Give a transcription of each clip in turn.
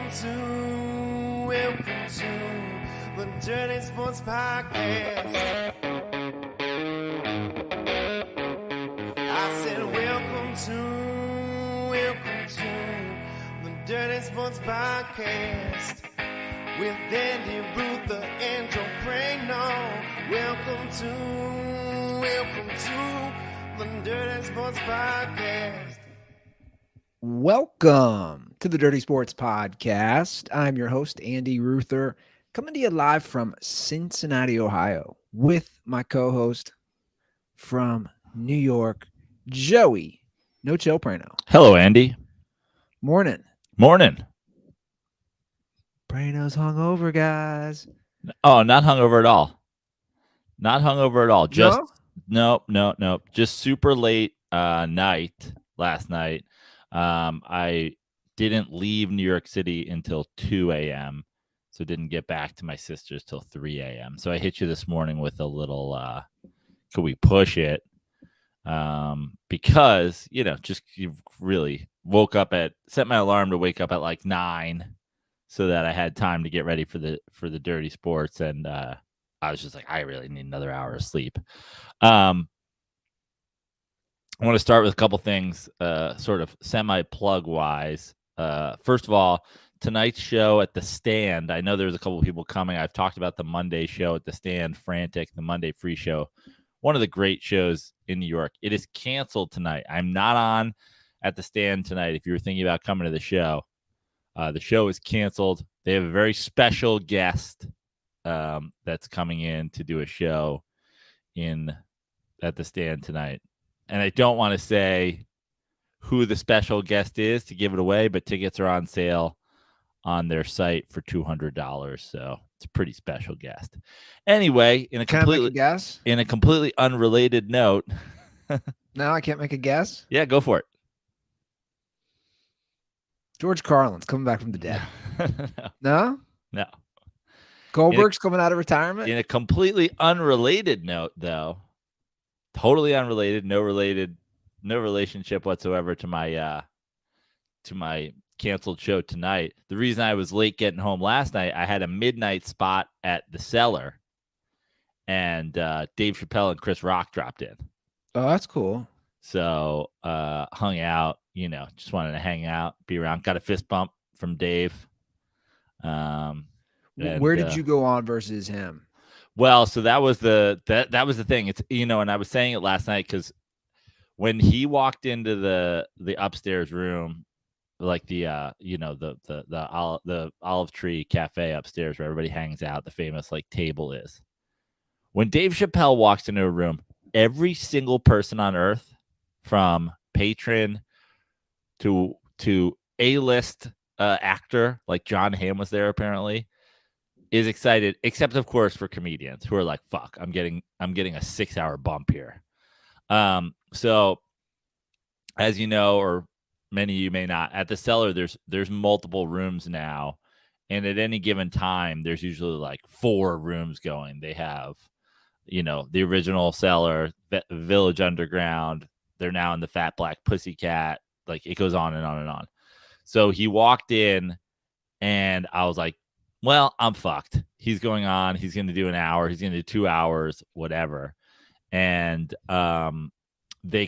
Welcome to the Dirty Sports Podcast. I said welcome to the Dirty Sports Podcast with Andy, Ruther, and Joe Crano. Welcome to the Dirty Sports Podcast. Welcome to the Dirty Sports Podcast. I'm your host, Andy Ruther, coming to you live from Cincinnati, Ohio, with my co-host from New York, Joey No Chill Prano. Hello, Andy. Morning. Morning. Prano's hungover, guys. Oh, not hungover at all. Not hungover at all. Just No? Nope. Just super late night last night. I didn't leave New York City until 2 a.m., so didn't get back to my sister's till 3 a.m. So I hit you this morning with a little, could we push it? Because, just you really set my alarm to wake up at like 9 so that I had time to get ready for the Dirty Sports. And I was just like, I really need another hour of sleep. I want to start with a couple things, sort of semi-plug wise. First of all, tonight's show at the Stand. I know there's a couple people coming. I've talked about the Monday show at the Stand, Frantic, the Monday free show. One of the great shows in New York. It is canceled tonight. I'm not on at the Stand tonight. If you were thinking about coming to the show is canceled. They have a very special guest that's coming in to do a show at the Stand tonight. And I don't want to say who the special guest is to give it away, but tickets are on sale on their site for $200. So it's a pretty special guest. Anyway, in a completely unrelated note. No, I can't make a guess. Yeah, go for it. George Carlin's coming back from the dead. No? No? Goldberg's coming out of retirement? In a completely unrelated note, though. Totally unrelated, no relationship whatsoever to my canceled show tonight. The reason I was late getting home last night, I had a midnight spot at the Cellar, and Dave Chappelle and Chris Rock dropped in. Oh, that's cool. So hung out, just wanted to hang out, be around. Got a fist bump from Dave. Where did you go on versus him? Well, so that was the thing. It's and I was saying it last night because when he walked into the upstairs room, like the Olive Tree Cafe upstairs where everybody hangs out, the famous like table is. When Dave Chappelle walks into a room, every single person on earth, from patron to A-list actor, like John Hamm was there apparently, is excited, except of course for comedians who are like, fuck, I'm getting a 6-hour bump here. So as you know, or many of you may not, at the Cellar, there's multiple rooms now. And at any given time, there's usually like 4 rooms going. They have, the original Cellar, Village Underground. They're now in the Fat Black Pussycat. Like it goes on and on and on. So he walked in and I was like, well, I'm fucked. He's going on. He's going to do an hour. He's going to do 2 hours, whatever. And they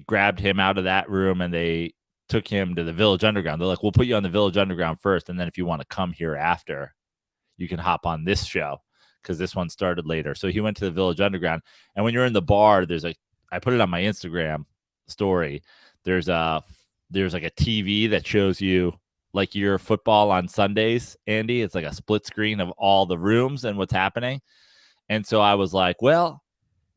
grabbed him out of that room and they took him to the Village Underground. They're like, we'll put you on the Village Underground first. And then if you want to come here after, you can hop on this show because this one started later. So he went to the Village Underground. And when you're in the bar, I put it on my Instagram story. There's like a TV that shows you like your football on Sundays, Andy. It's like a split screen of all the rooms and what's happening. And so I was like, well,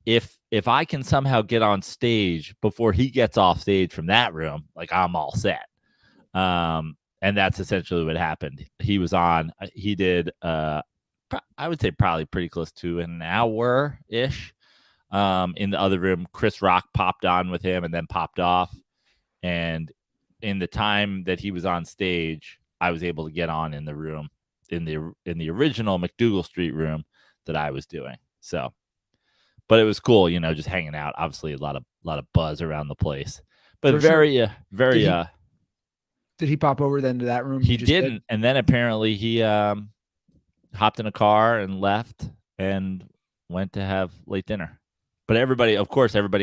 if I can somehow get on stage before he gets off stage from that room, like I'm all set. And that's essentially what happened. He was on, he did, I would say probably pretty close to an hour-ish. In the other room, Chris Rock popped on with him and then popped off. And in the time that he was on stage, I was able to get on in the room, in the original McDougal Street room that I was doing. So, but it was cool, just hanging out. Obviously, a lot of buzz around the place, but very. Did he pop over then to that room? He didn't, and then apparently he hopped in a car and left and went to have late dinner. But everybody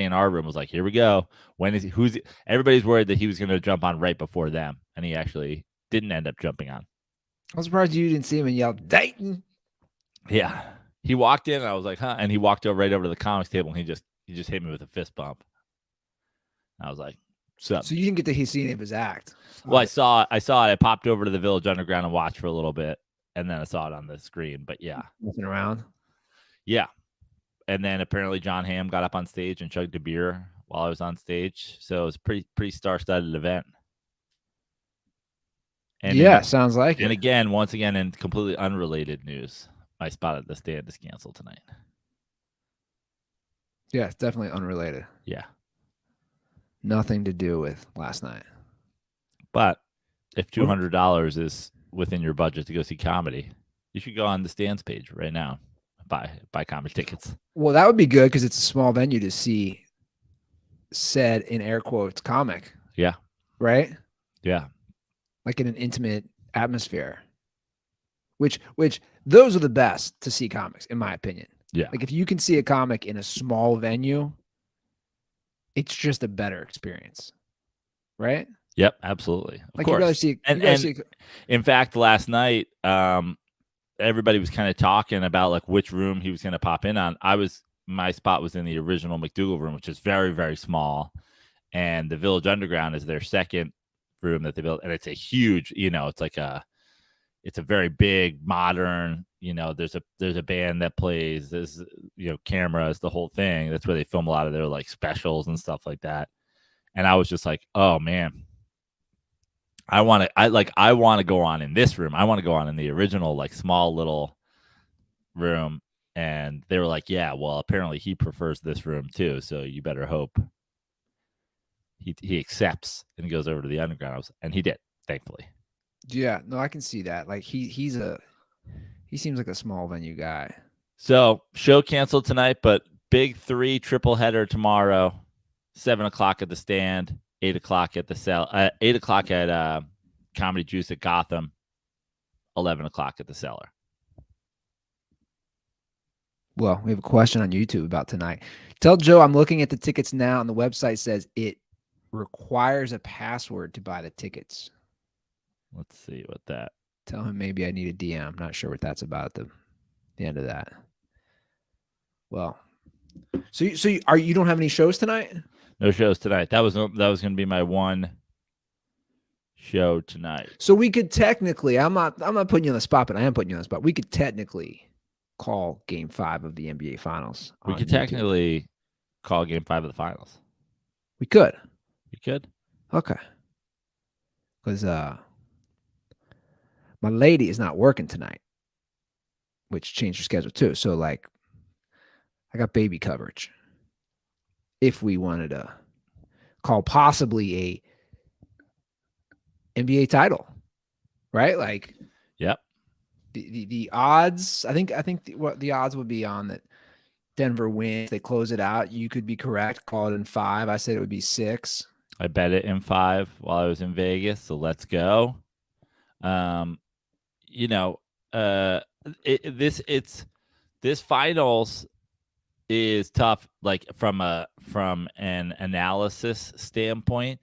in our room was like, "Here we go. Everybody's worried that he was going to jump on right before them, and he actually didn't end up jumping on. I'm surprised you didn't see him and yell, "Dayton!" Yeah, he walked in, and I was like, "Huh?" And he walked right over to the comics table, and he just hit me with a fist bump. I was like, "Sup?" So you didn't get to see any of his act. Well, I saw it. I popped over to the Village Underground and watched for a little bit, and then I saw it on the screen. But yeah, nothing around. Yeah, and then apparently John Hamm got up on stage and chugged a beer while I was on stage, so it was pretty star-studded event. And yeah, sounds like it. And again, once again, in completely unrelated news, my spot at the stand is canceled tonight. Yeah, it's definitely unrelated. Yeah. Nothing to do with last night. But if $200 is within your budget to go see comedy, you should go on the stands page right now. Buy comedy tickets. Well, that would be good because it's a small venue to see said, in air quotes, comic. Yeah. Right? Yeah. Like in an intimate atmosphere. Which those are the best to see comics, in my opinion. Yeah. Like if you can see a comic in a small venue, it's just a better experience. Right? Yep, absolutely. Of course. You'd rather see, and in fact, last night, everybody was kind of talking about like which room he was going to pop in on. My spot was in the original McDougal room, which is very, very small. And the Village Underground is their second room that they built. And it's a huge, it's a very big, modern, there's a band that plays, there's, cameras, the whole thing. That's where they film a lot of their like specials and stuff like that. And I was just like, oh man, I want to go on in this room. I want to go on in the original, like small little room. And they were like, yeah, well, apparently he prefers this room too. So you better hope he accepts and goes over to the underground. And he did, thankfully. Yeah, no, I can see that. Like he seems like a small venue guy. So show canceled tonight, but big 3 triple header tomorrow, 7:00 at the stand, 8:00 at the cell, 8:00 at Comedy Juice at Gotham, 11:00 at the Cellar. Well, we have a question on YouTube about tonight. Tell Joe I'm looking at the tickets now, and the website says it requires a password to buy the tickets. Let's see what that. Tell him maybe I need a DM. I'm not sure what that's about at the end of that. Well, so you don't have any shows tonight? No shows tonight. That was going to be my one show tonight. So we could technically, I'm not putting you on the spot, but I am putting you on the spot. We could technically call Game 5 of the NBA Finals. We could technically call Game 5 of the Finals. We could. You could? Okay. Because my lady is not working tonight, which changed her schedule too. So like, I got baby coverage. If we wanted to call possibly a NBA title, right? Like, yep. The odds, I think what the odds would be on that Denver wins, they close it out. You could be correct. Call it in 5. I said it would be 6. I bet it in 5 while I was in Vegas. So let's go. This finals is tough, like from an analysis standpoint.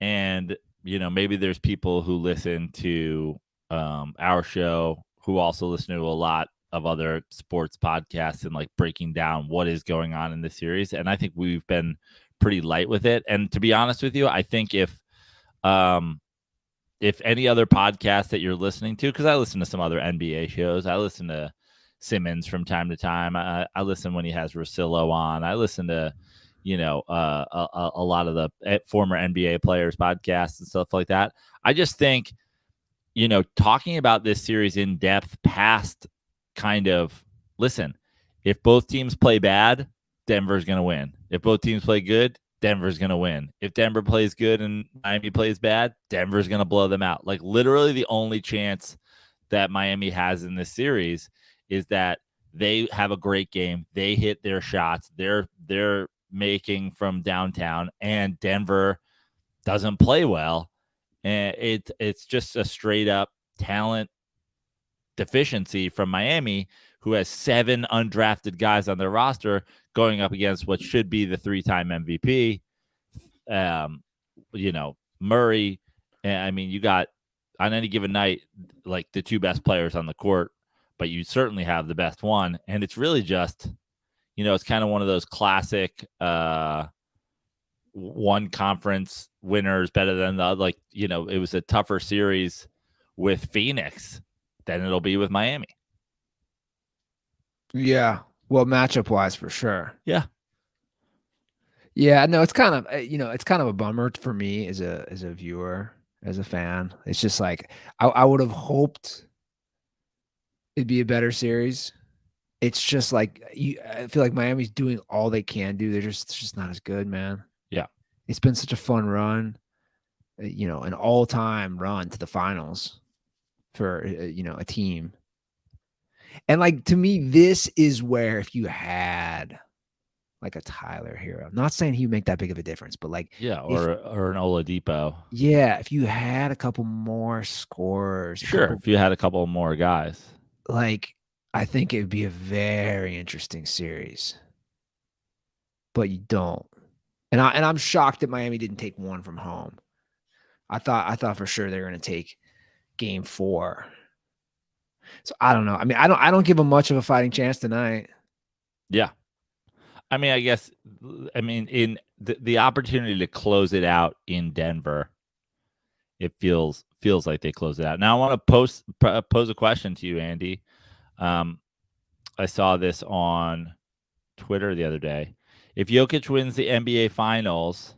And, maybe there's people who listen to our show who also listen to a lot of other sports podcasts and like breaking down what is going on in the series. And I think we've been pretty light with it. And to be honest with you, I think if any other podcast that you're listening to, because I listen to some other NBA shows, I listen to Simmons from time to time. I listen when he has Russillo on. I listen to, a lot of the former NBA players podcasts and stuff like that. I just think, talking about this series in depth past kind of, listen, if both teams play bad, Denver's going to win. If both teams play good, Denver's going to win. If Denver plays good and Miami plays bad, Denver's going to blow them out. Like literally the only chance that Miami has in this series is that they have a great game. They hit their shots. They're making from downtown, and Denver doesn't play well. And it's just a straight up talent deficiency from Miami, who has 7 undrafted guys on their roster going up against what should be the 3-time MVP. Murray. I mean, you got on any given night, like the 2 best players on the court, but you certainly have the best one. And it's really just, it's kind of one of those classic one conference winners better than the other. It was a tougher series with Phoenix than it'll be with Miami. Yeah. Well, matchup wise, for sure. Yeah. Yeah. No, it's kind of, it's kind of a bummer for me as a viewer, as a fan. It's just like, I would have hoped it'd be a better series. It's just like, I feel like Miami's doing all they can do. It's just not as good, man. Yeah. It's been such a fun run, an all-time run to the finals for, a team. And like, to me, this is where if you had like a Tyler Hero, I'm not saying he would make that big of a difference, but like, or an Oladipo. Yeah. If you had a couple more scorers, if you had a couple more guys, like, I think it would be a very interesting series, but you don't. And I'm shocked that Miami didn't take one from home. I thought for sure they were going to take game 4. So I don't know. I mean, I don't give them much of a fighting chance tonight. Yeah. I mean, I guess, in the opportunity to close it out in Denver, it feels like they close it out. Now I want to pose a question to you, Andy. I saw this on Twitter the other day. If Jokic wins the NBA Finals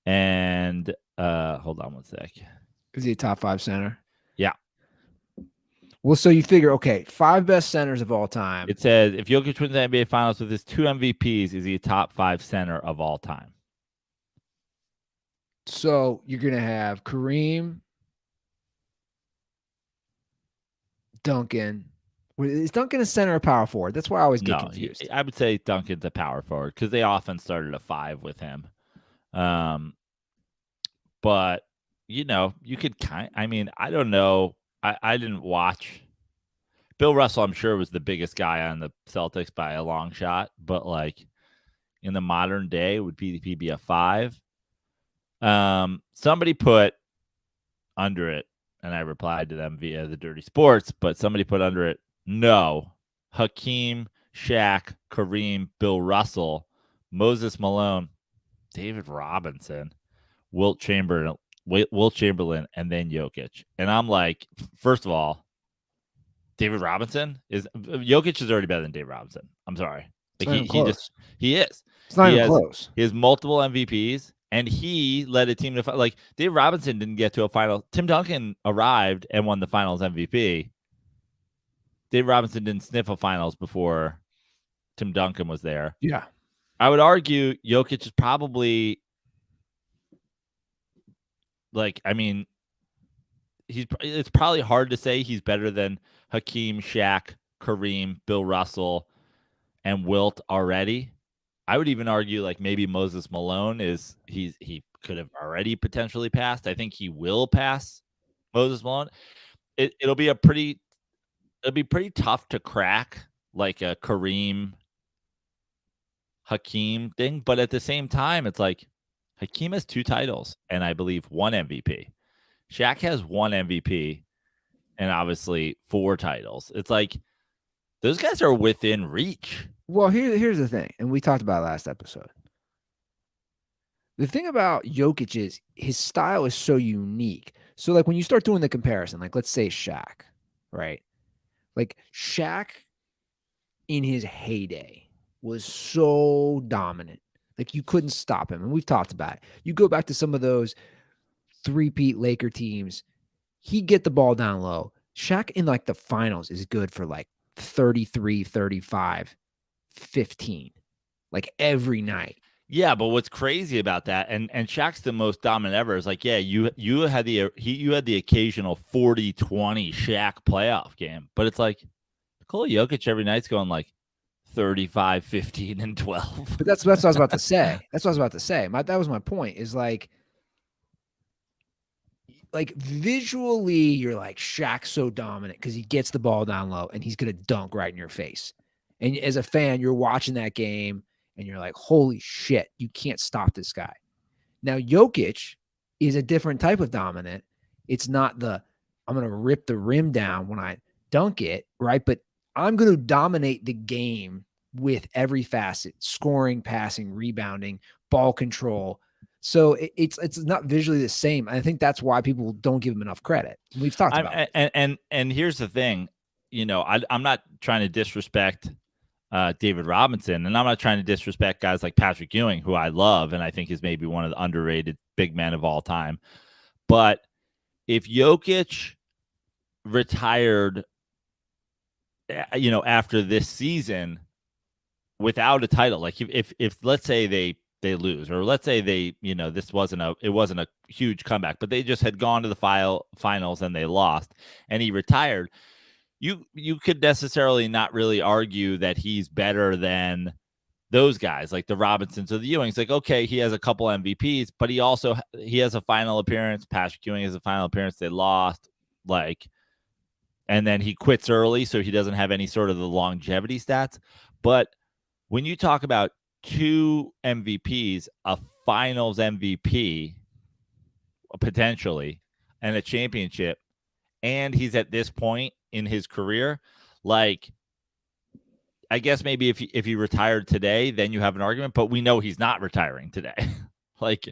and hold on one sec. Is he a top 5 center? Yeah. Well, so you figure, okay, 5 best centers of all time. It says if Jokic wins the NBA Finals with his 2 MVPs, is he a top 5 center of all time? So you're going to have Kareem, Duncan. Is Duncan a center or power forward? That's why I always get confused. I would say Duncan's a power forward because they often started a 5 with him. But, you could I don't know. I didn't watch. Bill Russell, I'm sure, was the biggest guy on the Celtics by a long shot. But, like, in the modern day, would PDP be a 5? Somebody put under it, and I replied to them via the Dirty Sports, but somebody put under it, no, Hakeem, Shaq, Kareem, Bill Russell, Moses Malone, David Robinson, Wilt Chamberlain, and then Jokic. And I'm like, first of all, David Robinson Jokic is already better than David Robinson. I'm sorry. Like he is. It's not even close. He has multiple MVPs, and he led a team to like David Robinson didn't get to a final. Tim Duncan arrived and won the finals MVP. David Robinson didn't sniff a finals before Tim Duncan was there. Yeah. I would argue Jokic is probably it's probably hard to say he's better than Hakeem, Shaq, Kareem, Bill Russell, and Wilt already. I would even argue like maybe Moses Malone he could have already potentially passed. I think he will pass Moses Malone. It'll be pretty tough to crack like a Kareem Hakeem thing, but at the same time, it's like Hakeem has 2 titles and I believe 1 MVP. Shaq has 1 MVP and obviously 4 titles. It's like those guys are within reach. Well, here's the thing, and we talked about it last episode. The thing about Jokic is his style is so unique. So, like, when you start doing the comparison, like, let's say Shaq, right? Like, Shaq in his heyday was so dominant. Like, you couldn't stop him, and we've talked about it. You go back to some of those three-peat Laker teams, he'd get the ball down low. Shaq in, like, the finals is good for, like, 33, 35, 15, like, every night. Yeah, but what's crazy about that, and Shaq's the most dominant ever, is like, yeah, you had the occasional 40-20 Shaq playoff game, but it's like Nikola Jokic every night's going like 35, 15, and 12. But that's what I was about to say. That was my point. Is like like visually, you're like Shaq's so dominant because he gets the ball down low and he's gonna dunk right in your face. And as a fan, you're watching that game and you're like, holy shit, you can't stop this guy. Now, Jokic is a different type of dominant. It's not the I'm gonna rip the rim down when I dunk it, right? But I'm gonna dominate the game with every facet: scoring, passing, rebounding, ball control. So it's not visually the same. I think that's why people don't give him enough credit. We've talked about it. And here's the thing, I'm not trying to disrespect David Robinson, and I'm not trying to disrespect guys like Patrick Ewing, who I love and I think is maybe one of the underrated big men of all time. But if Jokic retired, after this season without a title, like if let's say they lose, or let's say this wasn't a huge comeback, but they just had gone to the finals and they lost and he retired, you could necessarily not really argue that he's better than those guys like the Robinsons or the Ewings. Like, okay, he has a couple MVPs, but he has a final appearance. Patrick Ewing has a final appearance. They lost, and then he quits early, so he doesn't have any sort of the longevity stats. But when you talk about 2 MVPs, a finals MVP, potentially, and a championship, and he's at this point in his career, like, I guess maybe if he retired today, then you have an argument, but we know he's not retiring today. like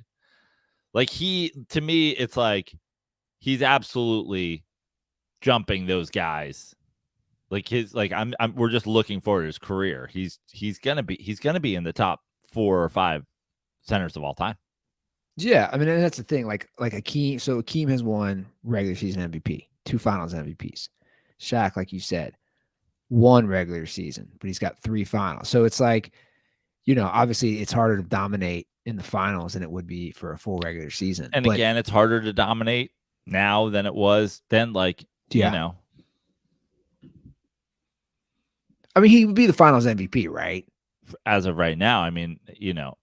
he, to me, it's like he's absolutely jumping those guys. Like we're just looking forward to his career. He's gonna be in the top 4 or 5 centers of all time. Yeah, I mean, and that's the thing. Like Akeem. So Akeem has won regular season MVP, 2 finals MVPs. Shaq, like you said, 1 regular season, but he's got 3 finals. So it's like, obviously it's harder to dominate in the finals than it would be for a full regular season. And again, it's harder to dominate now than it was then. I mean, he would be the finals MVP, right? As of right now, I mean,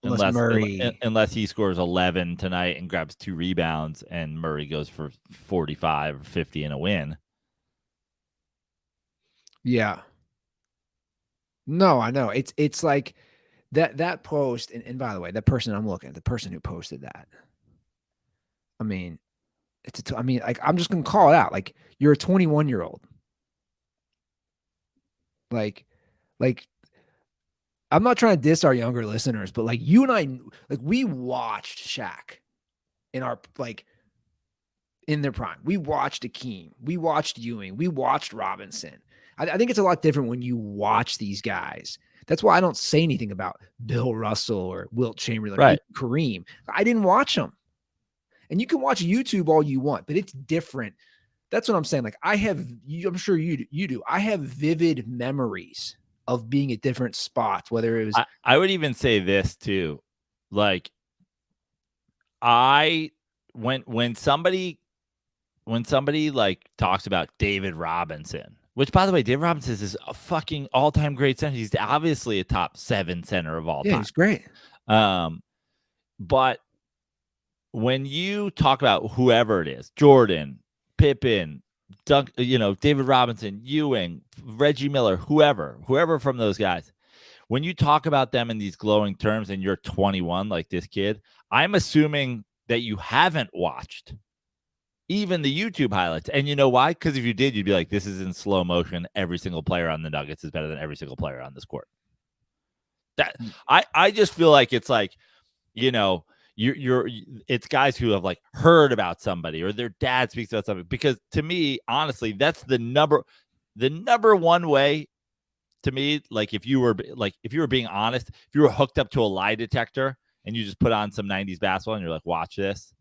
unless Murray, unless he scores 11 tonight and grabs 2 rebounds and Murray goes for 45 or 50 in a win. Yeah. No, I know. It's like that post, and by the way, that person I'm looking at, the person who posted that, I mean, like, I'm just gonna call it out. Like, you're a 21-year-old. Like, I'm not trying to diss our younger listeners, but like you and I, like, we watched Shaq in their prime. We watched Akeem. We watched Ewing. We watched Robinson. I think it's a lot different when you watch these guys. That's why I don't say anything about Bill Russell or Wilt Chamberlain, right? Kareem. I didn't watch them. And you can watch YouTube all you want, but it's different. That's what I'm saying. Like, I'm sure you do. I have vivid memories of being at different spots, whether it was. I would even say this too. Like, when somebody like talks about David Robinson, which, by the way, David Robinson is a fucking all-time great center. He's obviously a top 7 center of all time. Yeah, he's great. But when you talk about whoever it is, Jordan, Pippen, David Robinson, Ewing, Reggie Miller, whoever from those guys, when you talk about them in these glowing terms and you're 21 like this kid, I'm assuming that you haven't watched even the YouTube highlights. And you know why? Because if you did, you'd be like, this is in slow motion. Every single player on the Nuggets is better than every single player on this court. That I just feel like it's like, it's guys who have like heard about somebody or their dad speaks about something, because to me, honestly, that's the number one way to me. Like, if you were being honest, if you were hooked up to a lie detector and you just put on some 90s basketball and you're like, watch this,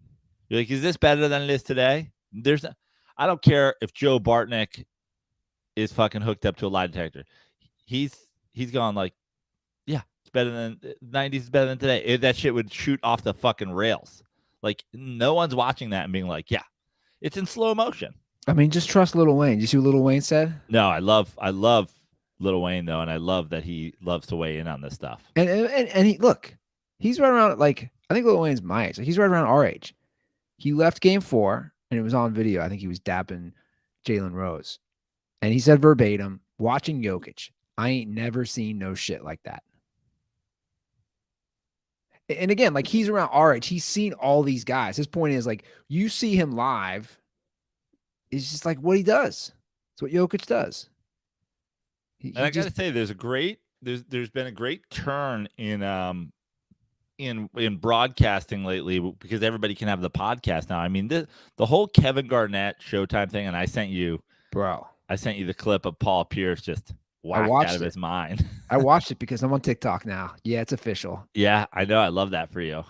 you're like, is this better than it is today? I don't care if Joe Bartnick is fucking hooked up to a lie detector. He's gone like, yeah, it's better than 90s is better than today. That shit would shoot off the fucking rails. Like, no one's watching that and being like, yeah, it's in slow motion. I mean, just trust Lil Wayne. You see what Lil Wayne said? No, I love Lil Wayne though, and I love that he loves to weigh in on this stuff. And he's right around, like, I think Lil Wayne's my age. Like, he's right around our age. He left game 4 and it was on video. I think he was dapping Jalen Rose. And he said verbatim, watching Jokic, I ain't never seen no shit like that. And again, like he's around our age. He's seen all these guys. His point is like you see him live, it's just like what he does. It's what Jokic does. And I gotta say, there's been a great turn in broadcasting lately because everybody can have the podcast now. I mean, the whole Kevin Garnett Showtime thing, and I sent you the clip of Paul Pierce just whacked out of his mind. I watched it because I'm on TikTok now. Yeah, it's official. Yeah, I know. I love that for you.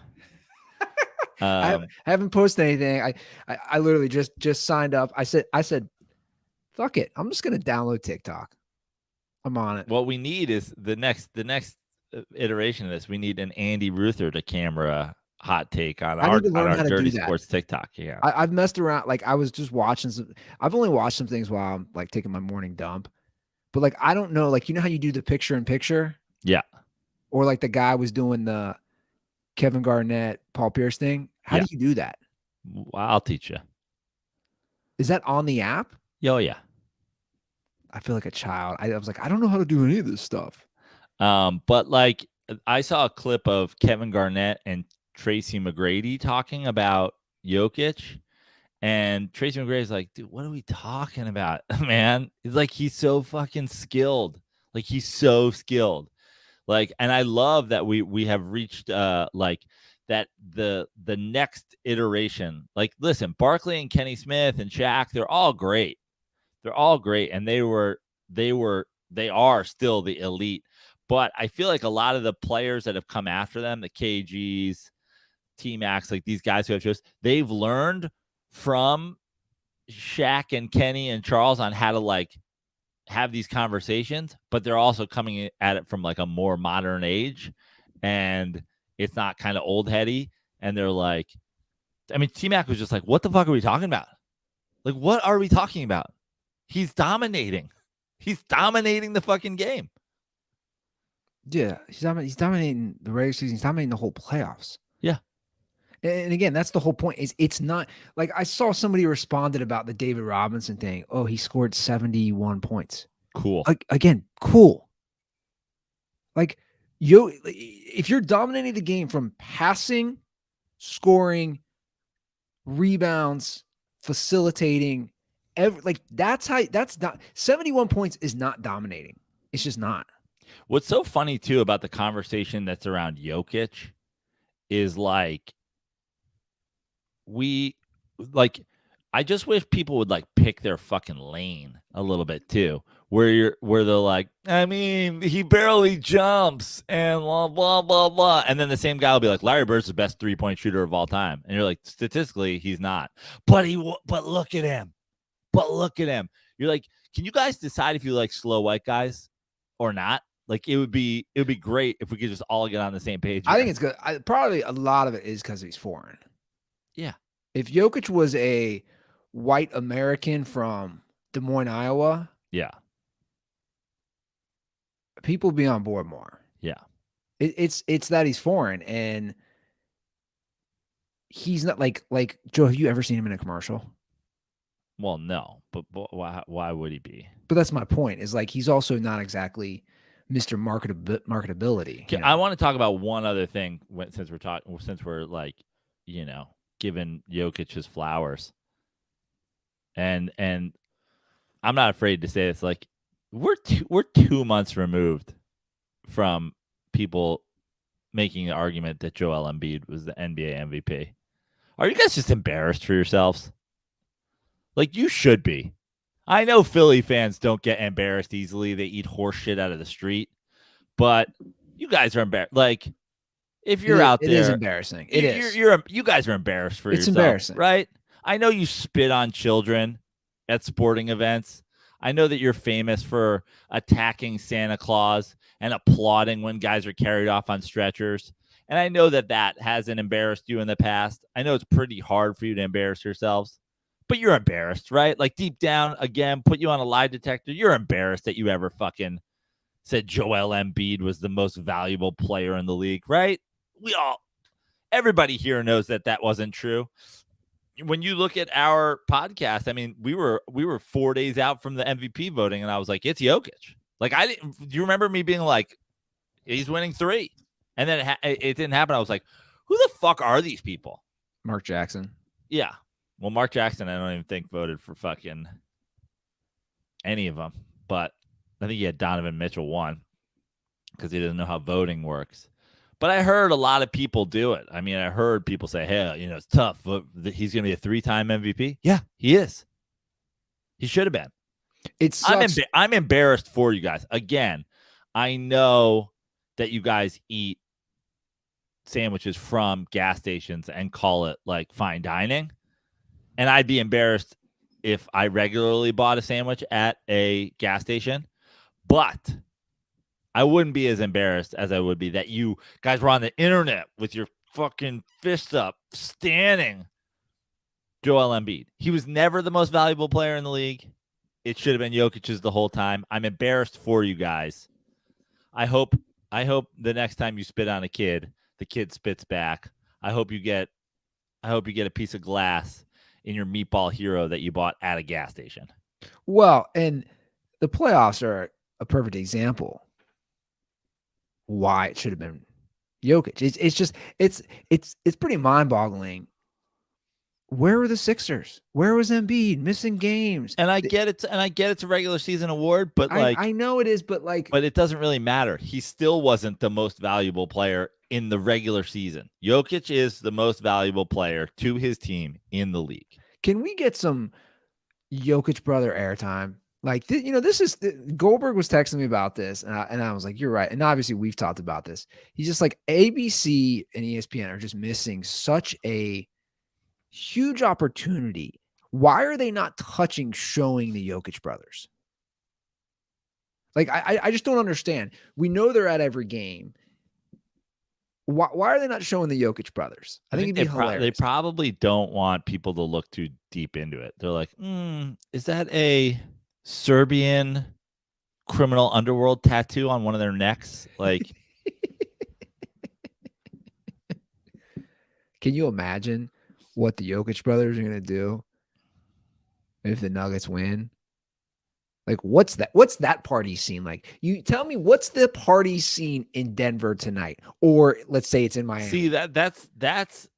I haven't posted anything. I literally just signed up. I said, fuck it. I'm just gonna download TikTok. I'm on it. What we need is the next iteration of this. We need an Andy Ruther to camera hot take on our Dirty Sports TikTok. Yeah, I've messed around. Like I was just watching I've only watched some things while I'm like taking my morning dump. But like I don't know, like you know how you do the picture in picture? Yeah. Or like the guy was doing the Kevin Garnett, Paul Pierce thing. How do you do that? Well, I'll teach you. Is that on the app? Oh, yeah. I feel like a child. I was like, I don't know how to do any of this stuff. But like I saw a clip of Kevin Garnett and Tracy McGrady talking about Jokic. And Tracy McGrady's like, dude, what are we talking about, man? It's like he's so fucking skilled. Like he's so skilled. Like, and I love that we have reached like that the next iteration. Like, listen, Barkley and Kenny Smith and Shaq, they're all great. They're all great, and they are still the elite. But I feel like a lot of the players that have come after them, the KGs, T-Max, like these guys who have they've learned from Shaq and Kenny and Charles on how to like have these conversations, but they're also coming at it from like a more modern age, and it's not kind of old heady. And they're like, I mean, T-Mac was just like, what the fuck are we talking about? Like, what are we talking about? He's dominating. He's dominating the fucking game. Yeah, he's dominating the regular season. He's dominating the whole playoffs. Yeah. And again, that's the whole point. Is it's not like I saw somebody responded about the David Robinson thing. Oh, he scored 71 points. Cool. Again, cool. Like if you're dominating the game from passing, scoring, rebounds, facilitating, that's not 71 points is not dominating. It's just not. What's so funny too about the conversation that's around Jokic is like I just wish people would like pick their fucking lane a little bit too, where they're like, I mean, he barely jumps and blah blah blah blah, and then the same guy will be like, Larry Bird's the best 3-point shooter of all time, and you're like, statistically, he's not, but look at him, You're like, can you guys decide if you like slow white guys or not? Like it would be great if we could just all get on the same page. I think it's good. Probably a lot of it is because he's foreign. Yeah. If Jokic was a white American from Des Moines, Iowa, yeah, people would be on board more. Yeah. It's that he's foreign and he's not like Joe, have you ever seen him in a commercial? Well, no, but why would he be? But that's my point is like he's also not exactly Mr. Marketability. Okay, I want to talk about one other thing since we're like, you know, giving Jokic his flowers. And I'm not afraid to say this, like we're 2 months removed from people making the argument that Joel Embiid was the NBA MVP. Are you guys just embarrassed for yourselves? Like you should be. I know Philly fans don't get embarrassed easily. They eat horse shit out of the street. But you guys are embarrassed. Like, if you're out there. It is embarrassing. It is. You guys are embarrassed for yourself. It's embarrassing. Right? I know you spit on children at sporting events. I know that you're famous for attacking Santa Claus and applauding when guys are carried off on stretchers. And I know that hasn't embarrassed you in the past. I know it's pretty hard for you to embarrass yourselves. But you're embarrassed, right? Like deep down, again, put you on a lie detector. You're embarrassed that you ever fucking said Joel Embiid was the most valuable player in the league, right? Everybody here knows that wasn't true. when you look at our podcast, I mean, we were 4 days out from the MVP voting, and I was like, it's Jokic. Like, I didn't. Do you remember me being like, he's winning 3, and then it didn't happen. I was like, who the fuck are these people? Mark Jackson. Yeah. Well, Mark Jackson, I don't even think voted for fucking any of them, but I think he had Donovan Mitchell won because he doesn't know how voting works. But I heard a lot of people do it. I mean, I heard people say, hey, it's tough. He's going to be a 3-time MVP. Yeah, he is. He should have been. It sucks. I'm embarrassed for you guys. Again, I know that you guys eat sandwiches from gas stations and call it like fine dining. And I'd be embarrassed if I regularly bought a sandwich at a gas station. But I wouldn't be as embarrassed as I would be that you guys were on the internet with your fucking fist up, standing Joel Embiid. He was never the most valuable player in the league. It should have been Jokic's the whole time. I'm embarrassed for you guys. I hope the next time you spit on a kid, the kid spits back. I hope you get a piece of glass in your meatball hero that you bought at a gas station. Well, and the playoffs are a perfect example why it should have been Jokic. It's pretty mind-boggling. Where were the Sixers? Where was Embiid missing games? And I get it. And I get it's a regular season award, but I know it is, but it doesn't really matter. He still wasn't the most valuable player in the regular season. Jokic is the most valuable player to his team in the league. Can we get some Jokic brother airtime? Like, this is Goldberg was texting me about this, and I was like, you're right. And obviously, we've talked about this. He's just like, ABC and ESPN are just missing such a huge opportunity. Why are they not showing the Jokic brothers? Like, I just don't understand. We know they're at every game. Why are they not showing the Jokic brothers? I think it'd be hilarious. They probably don't want people to look too deep into it. They're like, is that a Serbian criminal underworld tattoo on one of their necks? Like, can you imagine what the Jokic brothers are going to do if the Nuggets win? Like, what's that party scene like? You tell me, what's the party scene in Denver tonight? Or let's say it's in Miami. See, that's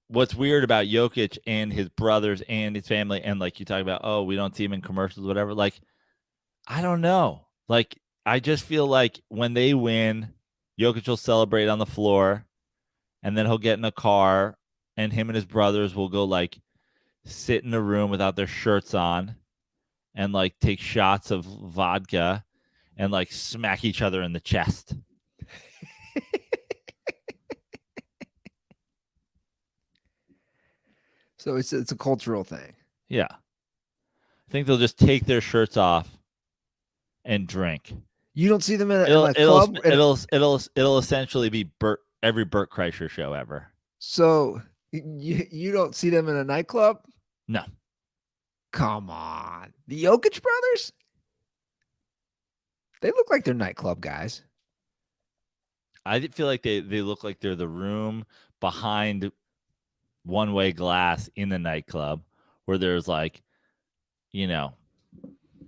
what's weird about Jokic and his brothers and his family. And like you talk about, oh, we don't see him in commercials, whatever. Like, I don't know. Like, I just feel like when they win, Jokic will celebrate on the floor, and then he'll get in a car, and him and his brothers will go like sit in a room without their shirts on and like take shots of vodka and like smack each other in the chest. So it's a cultural thing. Yeah. I think they'll just take their shirts off and drink. You don't see them in a club? It'll essentially be every Burt Kreischer show ever. So you don't see them in a nightclub? No. Come on. The Jokic brothers? They look like they're nightclub guys. I feel like they look like they're the room behind one-way glass in the nightclub where there's like,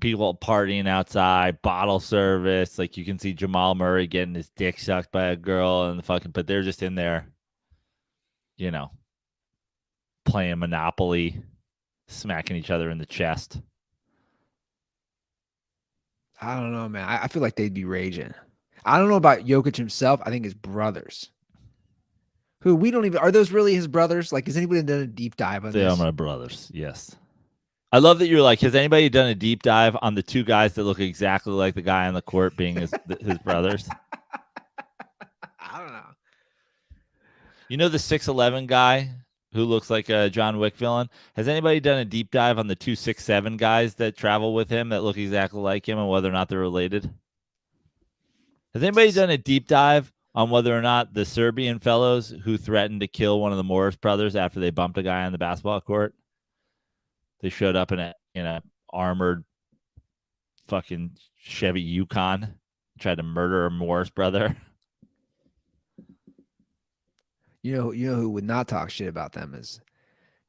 people partying outside, bottle service. Like you can see Jamal Murray getting his dick sucked by a girl and but they're just in there, playing Monopoly, smacking each other in the chest. I don't know, man. I feel like they'd be raging. I don't know about Jokic himself. I think his brothers. Who we don't even, are those really his brothers? Like, has anybody done a deep dive on this? They are my brothers, yes. I love that you're like, has anybody done a deep dive on the two guys that look exactly like the guy on the court being his brothers? I don't know. You know the 6'11" guy who looks like a John Wick villain? Has anybody done a deep dive on the 2 6'7" guys that travel with him that look exactly like him and whether or not they're related? Has anybody done a deep dive on whether or not the Serbian fellows who threatened to kill one of the Morris brothers after they bumped a guy on the basketball court? They showed up in a armored fucking Chevy Yukon, tried to murder a Morris brother. You know who would not talk shit about them is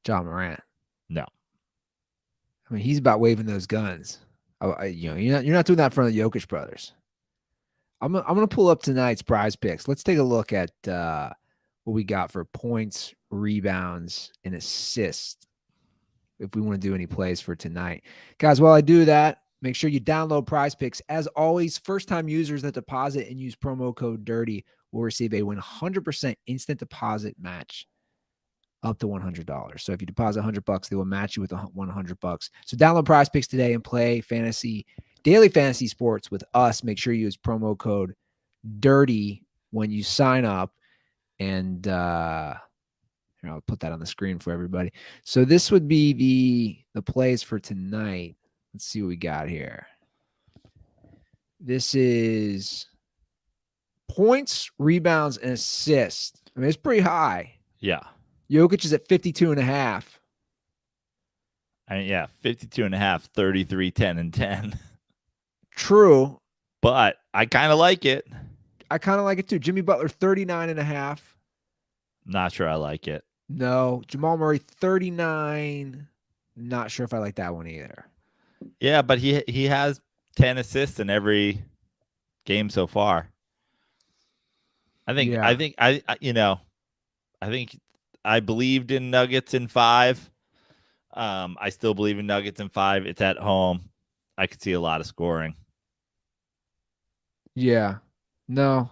John Morant. No. I mean, he's about waving those guns. You're not doing that in front of the Jokic brothers. I'm gonna pull up tonight's prize picks. Let's take a look at what we got for points, rebounds, and assists. If we want to do any plays for tonight, guys. While I do that, make sure you download Prize Picks. As always, first-time users that deposit and use promo code DIRTY will receive a 100% instant deposit match up to $100. So if you deposit $100, they will match you with $100. So download Prize Picks today and play daily fantasy sports with us. Make sure you use promo code DIRTY when you sign up. And here, I'll put that on the screen for everybody. So this would be the plays for tonight. Let's see what we got here. This is points, rebounds, and assists. I mean, it's pretty high. Yeah. Jokic is at 52.5. I mean, yeah, 52.5, 33, 10, and 10. True. But I kind of like it. I kind of like it too. Jimmy Butler, 39.5. Not sure I like it. No. Jamal Murray, 39. Not sure if I like that one either. Yeah, but he has 10 assists in every game so far. I think I believed in Nuggets in 5. I still believe in Nuggets in 5. It's at home. I could see a lot of scoring. Yeah. No.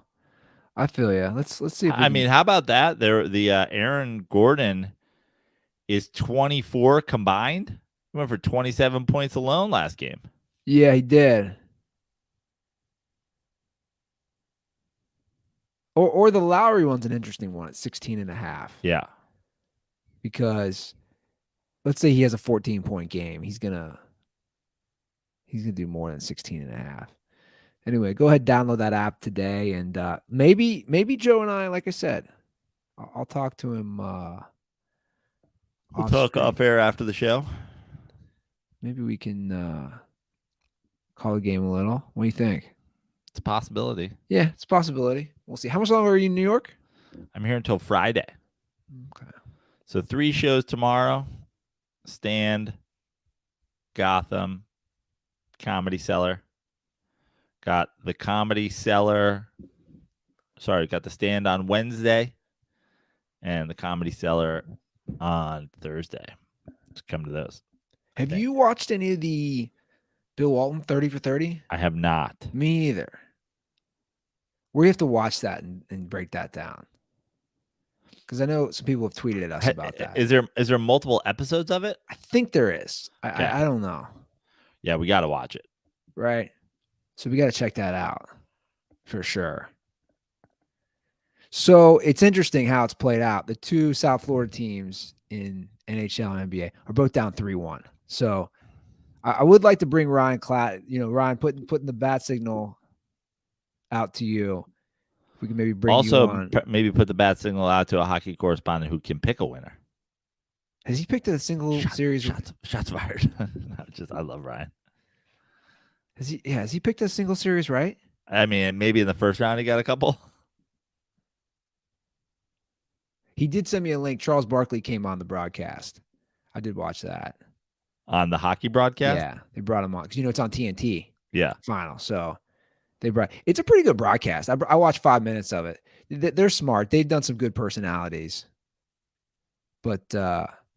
I feel you. Let's see if how about that? The Aaron Gordon is 24 combined. He went for 27 points alone last game. Yeah, he did. Or the Lowry one's an interesting one at 16.5. Yeah. Because let's say he has a 14-point game. He's gonna do more than 16.5. Anyway, go ahead, download that app today, and maybe Joe and I, like I said, I'll talk to him. We'll talk off air after the show. Maybe we can call the game a little. What do you think? It's a possibility. Yeah, it's a possibility. We'll see. How much longer are you in New York? I'm here until Friday. Okay. So 3 shows tomorrow. Stand, Gotham, Comedy Cellar. Got the Comedy Cellar. Got the Stand on Wednesday and the Comedy Cellar on Thursday. Let's come to those. Have you watched any of the Bill Walton 30 for 30? I have not. Me either. We have to watch that and break that down. Because I know some people have tweeted at us about that. Is there multiple episodes of it? I think there is. Okay. I don't know. Yeah, we got to watch it. Right. So we got to check that out for sure. So it's interesting how it's played out. The 2 South Florida teams in NHL and NBA are both down 3-1. So I would like to bring Ryan Ryan putting the bat signal out to you. If we can maybe bring you on. Maybe put the bat signal out to a hockey correspondent who can pick a winner. Has he picked a single series? Shots fired. I love Ryan. Has he picked a single series, right? I mean, maybe in the first round he got a couple. He did send me a link. Charles Barkley came on the broadcast. I did watch that. On the hockey broadcast? Yeah, they brought him on because it's on TNT. Yeah, final. So it's a pretty good broadcast. I watched 5 minutes of it. They're smart. They've done some good personalities, but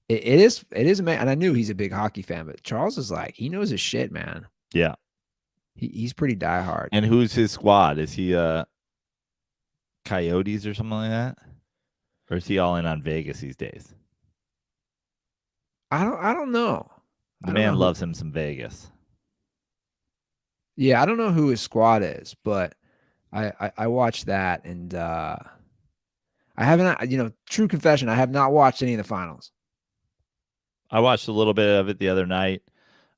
it is amazing. And I knew he's a big hockey fan, but Charles is he knows his shit, man. Yeah, he's pretty diehard. And who's his squad? Is he Coyotes or something like that, or is he all in on Vegas these days? I don't know. The man loves him some Vegas. Yeah, I don't know who his squad is, but I watched that, and I haven't. True confession, I have not watched any of the finals. I watched a little bit of it the other night.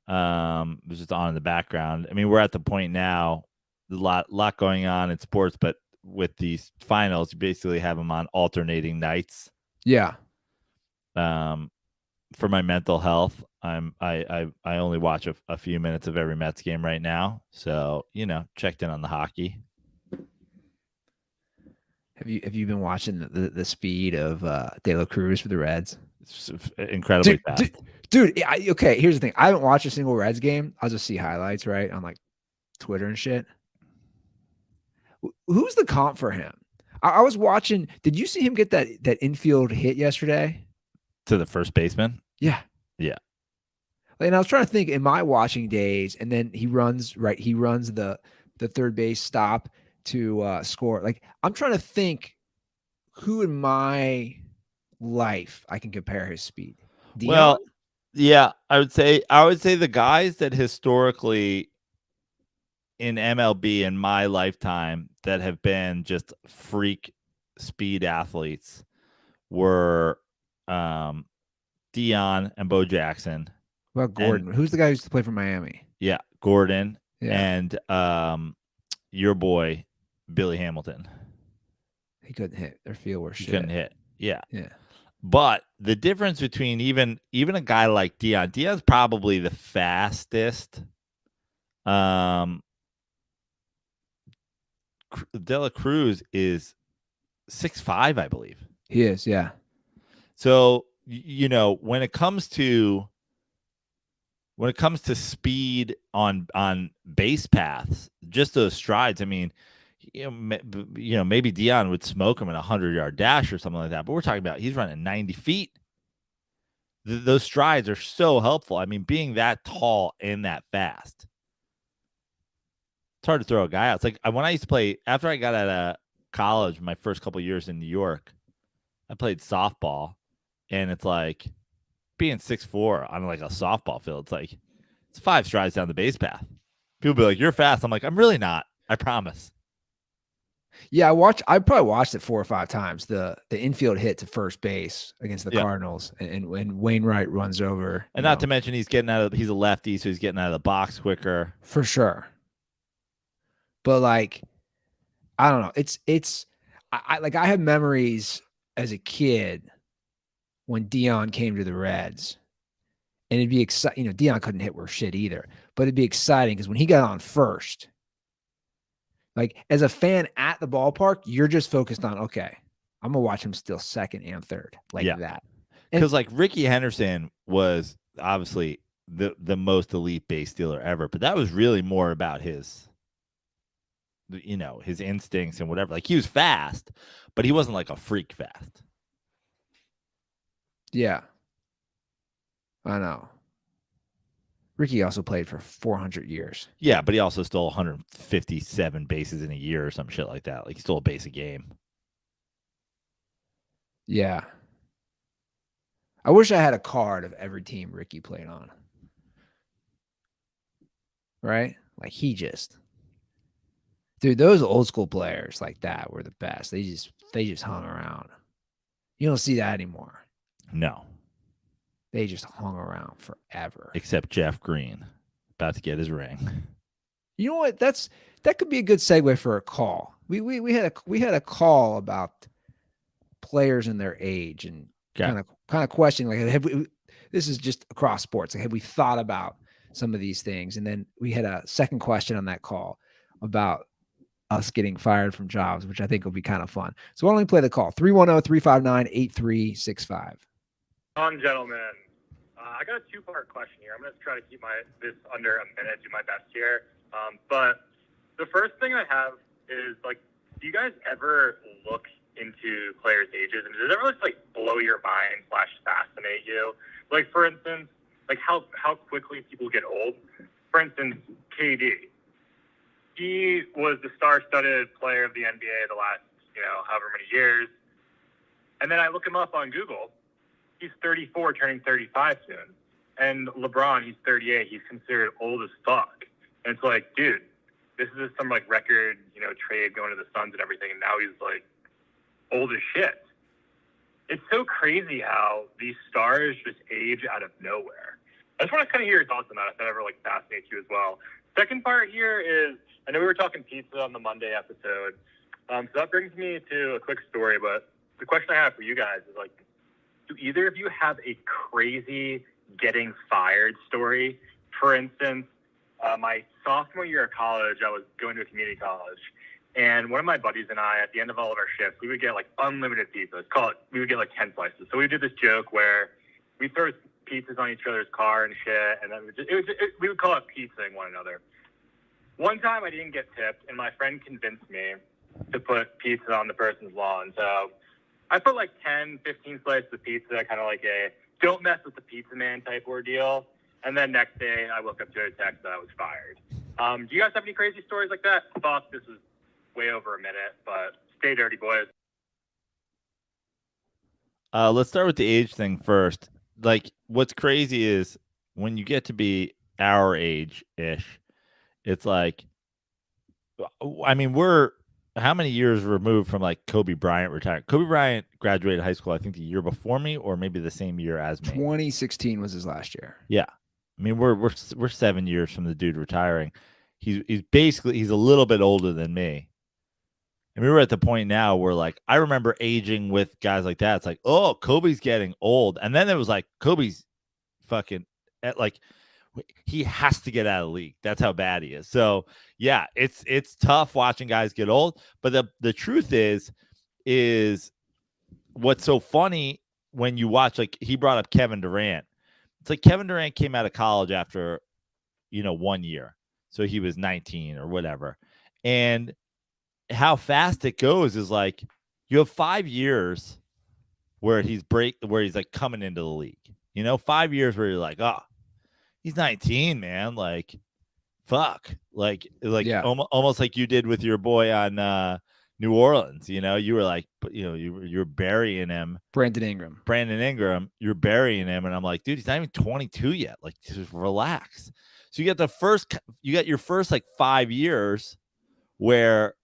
It was just on in the background. I mean, we're at the point now, a lot going on in sports, but with these finals, you basically have them on alternating nights. Yeah. For my mental health, I only watch a few minutes of every Mets game right now. So, checked in on the hockey. Have you been watching the speed of De La Cruz for the Reds? incredibly fast. Dude, okay, here's the thing. I haven't watched a single Reds game. I'll just see highlights, right, on like Twitter and shit. Who's the comp for him? I was watching. Did you see him get that infield hit yesterday? To the first baseman? Yeah. Yeah. And I was trying to think in my watching days, and then he runs the third base stop to score. Like, I'm trying to think who in my life I can compare his speed. Dion? Well, yeah, I would say the guys that historically in MLB in my lifetime that have been just freak speed athletes were Dion and Bo Jackson. What about Gordon? Who's the guy who used to play for Miami? Yeah, Gordon Yeah. and your boy Billy Hamilton. He couldn't hit. Their field was shit. He couldn't hit. Yeah. Yeah. But the difference between even a guy like Dion's probably the fastest. De Cruz is 6'5", I believe. He is, yeah. So, when it comes to speed on base paths, just those strides, I mean, maybe Dion would smoke him in a 100-yard dash or something like that. But we're talking about he's running 90 feet. Those strides are so helpful. I mean, being that tall and that fast, it's hard to throw a guy out. It's like when I used to play, after I got out of college, my first couple of years in New York, I played softball, and it's like being 6'4" on like a softball field. It's 5 strides down the base path. People be like, "You're fast." I'm like, "I'm really not. I promise." Yeah, I probably watched it 4 or 5 times. The infield hit to first base against the Cardinals, and when Wainwright runs over, and not to mention he's a lefty, so he's getting out of the box quicker for sure. But like, I don't know. I have memories as a kid when Dion came to the Reds, and it'd be exciting. Dion couldn't hit worth shit either, but it'd be exciting because when he got on first, like as a fan at the ballpark, you're just focused on, okay, I'm gonna watch him steal second and third that. Because like Ricky Henderson was obviously the most elite base stealer ever, but that was really more about his instincts and whatever. Like he was fast, but he wasn't like a freak fast. Yeah. I know. Ricky also played for 400 years. Yeah, but he also stole 157 bases in a year or some shit like that. Like he stole a base a game. Yeah. I wish I had a card of every team Ricky played on. Right? Like dude, those old school players like that were the best. They just hung around. You don't see that anymore. No. They just hung around forever. Except Jeff Green, about to get his ring. You know what? That could be a good segue for a call. We had a call about players and their age and kind of questioning like, this is just across sports. Like, have we thought about some of these things? And then we had a second question on that call about us getting fired from jobs, which I think will be kind of fun. So why don't we play the call? 310-359-8365. Gentlemen, I got a 2-part question here. I'm going to try to keep this under a minute, do my best here. But the first thing I have is, like, do you guys ever look into players' ages? And does it ever just, blow your mind / fascinate you? Like, for instance, like how quickly people get old. For instance, KD. He was the star-studded player of the NBA the last, however many years. And then I look him up on Google. He's 34, turning 35 soon. And LeBron, he's 38. He's considered old as fuck. And it's like, dude, this is some record, trade going to the Suns and everything. And now he's old as shit. It's so crazy how these stars just age out of nowhere. I just want to kind of hear your thoughts on that, if that ever fascinates you as well. Second part here is, I know we were talking pizza on the Monday episode. So that brings me to a quick story, but the question I have for you guys is do either of you have a crazy getting fired story? For instance, my sophomore year of college, I was going to a community college, and one of my buddies and I, at the end of all of our shifts, we would get unlimited pizza. We would get 10 slices. So we did this joke where we throw pizzas on each other's car and shit, and then we would call it pizzaing one another. One time I didn't get tipped, and my friend convinced me to put pizza on the person's lawn. So I put like 10, 15 slices of pizza, kind of like a don't mess with the pizza man type ordeal. And then next day I woke up to a text that I was fired. Do you guys have any crazy stories like that? Fuck, this was way over a minute, but stay dirty, boys. Let's start with the age thing first. Like, what's crazy is when you get to be our age-ish, it's like, I mean, we're how many years removed from like Kobe Bryant retiring? Kobe Bryant graduated high school, I think, the year before me, or maybe the same year as me. 2016 was his last year. Yeah, I mean, we're 7 years from the dude retiring. He's basically a little bit older than me. And we were at the point now where, like, I remember aging with guys like that. It's like, oh, Kobe's getting old. And then it was like, Kobe's fucking, like, he has to get out of the league. That's how bad he is. So, yeah, it's tough watching guys get old. But the truth is what's so funny when you watch, like, he brought up Kevin Durant. It's like Kevin Durant came out of college after, 1 year. So he was 19 or whatever. And how fast it goes is like you have 5 years where he's like coming into the league. 5 years where you're like, oh, he's 19, man. Like, fuck. Like yeah. Almost like you did with your boy on New Orleans. You were like, you're burying him. Brandon Ingram. You're burying him, and I'm like, dude, he's not even 22 yet. Like, just relax. So you got your first like 5 years where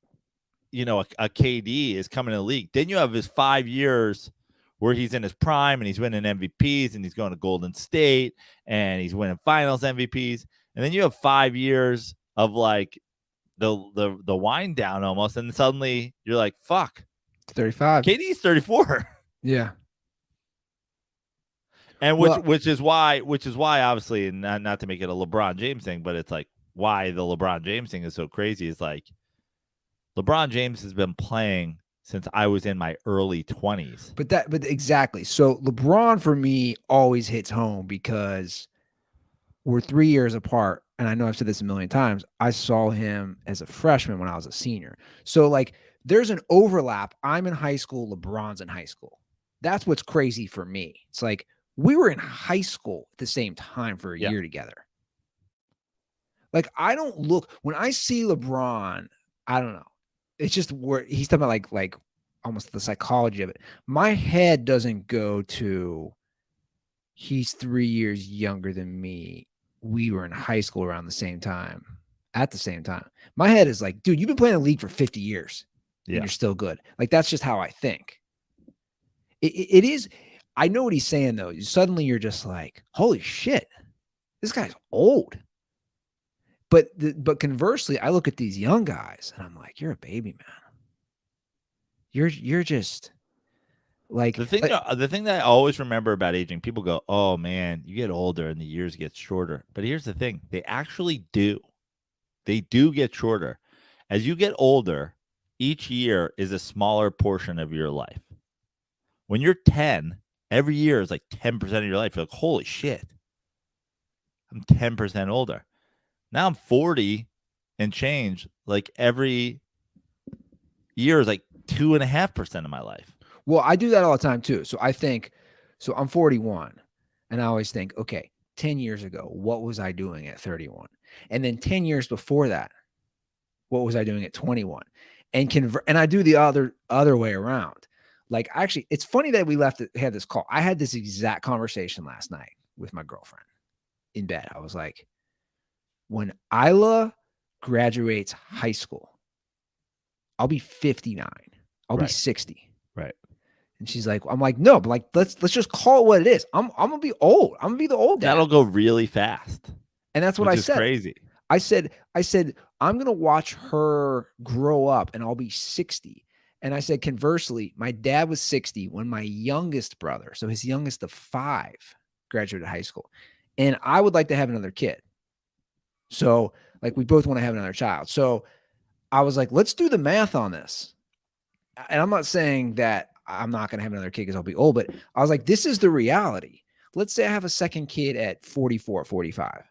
a KD is coming to the league. Then you have his 5 years where he's in his prime and he's winning MVPs and he's going to Golden State and he's winning finals MVPs. And then you have 5 years of like the wind down almost. And suddenly you're like, fuck, 35. KD's 34. Yeah. And which is why obviously, not to make it a LeBron James thing, but it's like why the LeBron James thing is so crazy is like LeBron James has been playing since I was in my early 20s. But exactly. So LeBron for me always hits home because we're 3 years apart. And I know I've said this a million times. I saw him as a freshman when I was a senior. So like there's an overlap. I'm in high school. LeBron's in high school. That's what's crazy for me. It's like we were in high school at the same time for a year together. Like I don't look when I see LeBron, I don't know. It's just where he's talking about like almost the psychology of it. My head doesn't go to he's 3 years younger than me. We were in high school around the same time. At the same time. My head is like, dude, you've been playing the league for 50 years. And you're still good. Like that's just how I think. It is. I know what he's saying though. Suddenly you're just like, holy shit, this guy's old. But conversely, I look at these young guys and I'm like, you're a baby, man. You're just like the thing that I always remember about aging. People go, oh man, you get older and the years get shorter. But here's the thing: they actually do. They do get shorter as you get older. Each year is a smaller portion of your life. When you're 10, every year is like 10% of your life. You're like, holy shit, I'm 10% older. Now I'm 40 and change. Like every year is like 2.5% of my life. Well, I do that all the time too. So I'm 41 and I always think, okay, 10 years ago, what was I doing at 31? And then 10 years before that, what was I doing at 21? And I do the other way around. Like actually, it's funny that we had this call. I had this exact conversation last night with my girlfriend in bed. I was like, when Isla graduates high school, I'll be 59. I'll be 60. Right. And she's like, I'm like, no, but like, let's just call it what it is. I'm going to be old. I'm going to be the old dad. That'll go really fast. And that's what I said. Crazy. I said, I'm going to watch her grow up and I'll be 60. And I said, conversely, my dad was 60 when my youngest brother, so his youngest of 5, graduated high school. And I would like to have another kid. So like we both want to have another child. So I was like, let's do the math on this. And I'm not saying that I'm not going to have another kid because I'll be old, but I was like, this is the reality. let's say I have a second kid at 44, 45.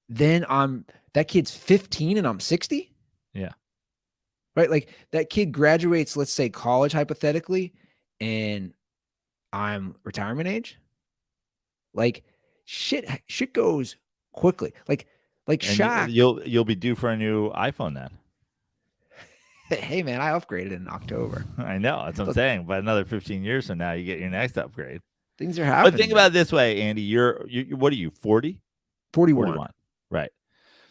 Then that kid's 15 and I'm 60. Yeah. Right. Like that kid graduates, let's say college hypothetically, and I'm retirement age. Like shit goes quickly. Like And Shaq. you'll be due for a new iPhone then. Hey man, I upgraded in October. I know, that's what I'm saying. But another 15 years from now, you get your next upgrade. Things are happening. But think about it this way, Andy. You're what are you, 40? 41. Right.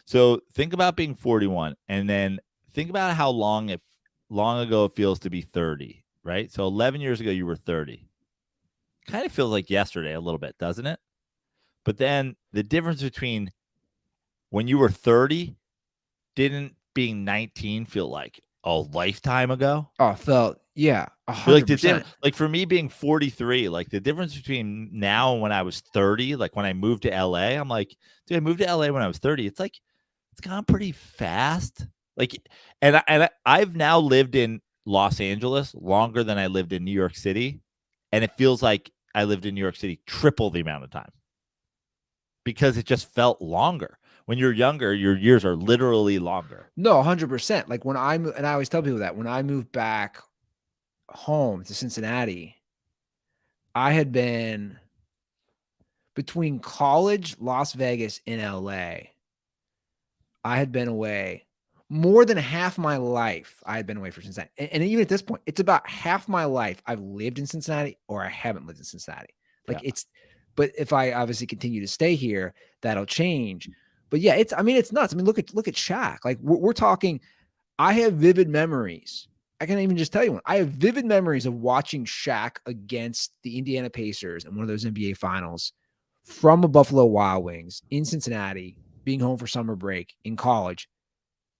So think about being 41, and then think about how long ago it feels to be 30, right? So 11 years ago, you were 30. Kind of feels like yesterday a little bit, doesn't it? But then the difference between when you were 30 didn't being 19 feel like a lifetime ago? Oh, felt, yeah, 100%. Like for me being 43, like the difference between now and when I was 30, like when I moved to LA, I'm like, dude, I moved to LA when I was 30. It's like, it's gone pretty fast. Like, and I've now lived in Los Angeles longer than I lived in New York City. And it feels like I lived in New York City triple the amount of time because it just felt longer. When you're younger, your years are literally longer. No, 100%. Like when and I always tell people that when I moved back home to Cincinnati, I had been between college, Las Vegas, and LA. I had been away more than half my life. I had been away from Cincinnati. And even at this point, it's about half my life I've lived in Cincinnati or I haven't lived in Cincinnati. Like but if I obviously continue to stay here, that'll change. But yeah, it's nuts. I mean, look at Shaq. Like we're talking, I have vivid memories. I can't even just tell you one. I have vivid memories of watching Shaq against the Indiana Pacers in one of those NBA finals from a Buffalo Wild Wings in Cincinnati, being home for summer break in college,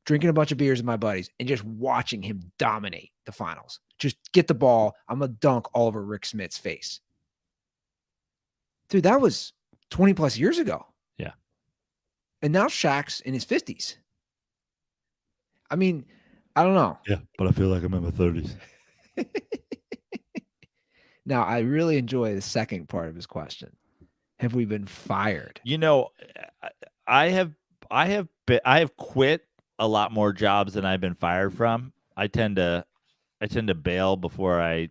drinking a bunch of beers with my buddies and just watching him dominate the finals. Just get the ball. I'm going to dunk all over Rick Smith's face. Dude, that was 20 plus years ago. Yeah. And now Shaq's in his 50s. I mean, I don't know. Yeah, but I feel like I'm in my 30s. Now, I really enjoy the second part of his question. Have we been fired? You know, I have quit a lot more jobs than I've been fired from. I tend to bail before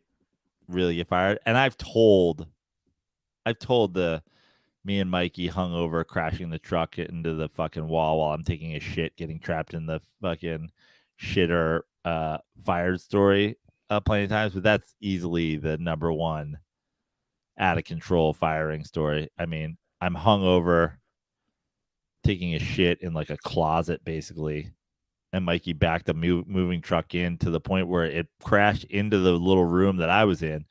really get fired. And I've told me and Mikey hungover crashing the truck into the fucking wall while I'm taking a shit, getting trapped in the fucking shitter fired story plenty of times, but that's easily the number one out of control firing story. I mean, I'm hungover, taking a shit in like a closet basically, and Mikey backed the moving truck in to the point where it crashed into the little room that I was in.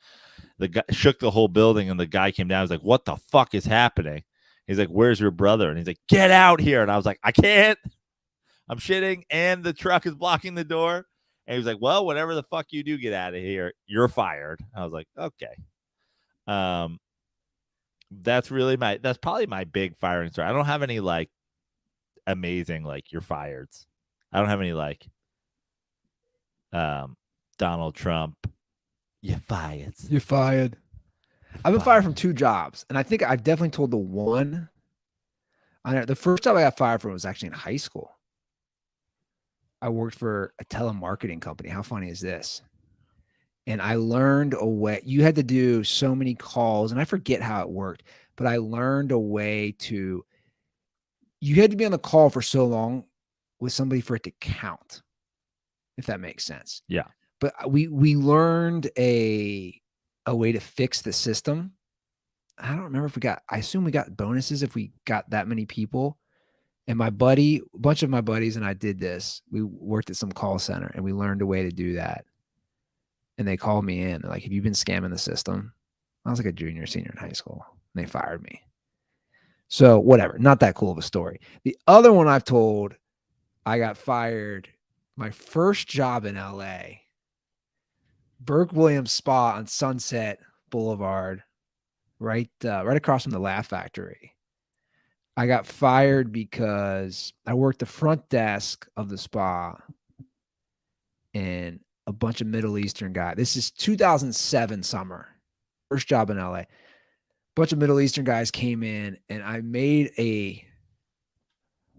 The guy shook the whole building, and the guy came down. He's like, "What the fuck is happening?" He's like, "Where's your brother?" And he's like, "Get out here!" And I was like, "I can't. I'm shitting, and the truck is blocking the door." And he was like, "Well, whatever the fuck you do, get out of here. You're fired." I was like, "Okay." That's probably my big firing story. I don't have any like amazing like you're fired. I don't have any like Donald Trump. You're fired. You're fired. I've been fired from 2 jobs, and I think I've definitely told the one. The first job I got fired from was actually in high school. I worked for a telemarketing company. How funny is this? And I learned a way. You had to do so many calls, and I forget how it worked, but I learned a way to. You had to be on the call for so long with somebody for it to count, if that makes sense. Yeah. But we learned a way to fix the system. I don't remember if I assume we got bonuses if we got that many people. And a bunch of my buddies and I did this. We worked at some call center and we learned a way to do that. And they called me in. They're like, "Have you been scamming the system?" I was like a junior, senior in high school. And they fired me. So whatever, not that cool of a story. The other one I've told, I got fired my first job in LA. Burke Williams Spa on Sunset Boulevard, right across from the Laugh Factory. I got fired because I worked the front desk of the spa, and a bunch of Middle Eastern guys. This is 2007 summer. first job in LA. Bunch of Middle Eastern guys came in, and I made a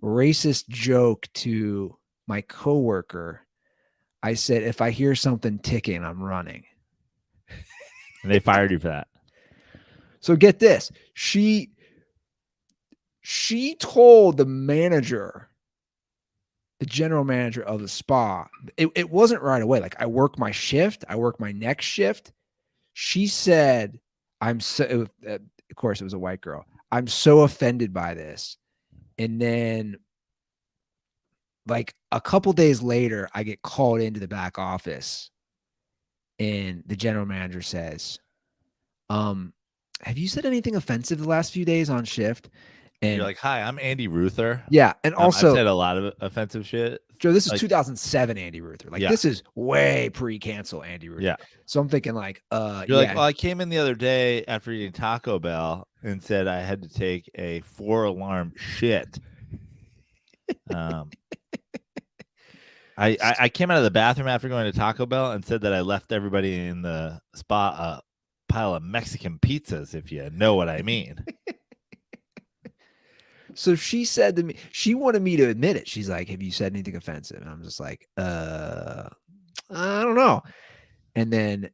racist joke to my coworker. I said, if I hear something ticking, I'm running. And they fired you for that. So get this. She told the manager, the general manager of the spa, it wasn't right away. Like, I work my shift. I work my next shift. She said, of course, it was a white girl. I'm so offended by this. And then like a couple days later, I get called into the back office and the general manager says, have you said anything offensive the last few days on shift? And you're like, hi, I'm Andy Ruther. Yeah. And also, I've said a lot of offensive shit. Joe, this is 2007 Andy Ruther. Like, this is way pre-cancel Andy Ruther. Yeah. So I'm thinking like, you're like, well, I came in the other day after eating Taco Bell and said I had to take a 4-alarm shit. I came out of the bathroom after going to Taco Bell and said that I left everybody in the spa a pile of Mexican pizzas, if you know what I mean. So she said to me, she wanted me to admit it. She's like, have you said anything offensive? And I'm just like, I don't know. And then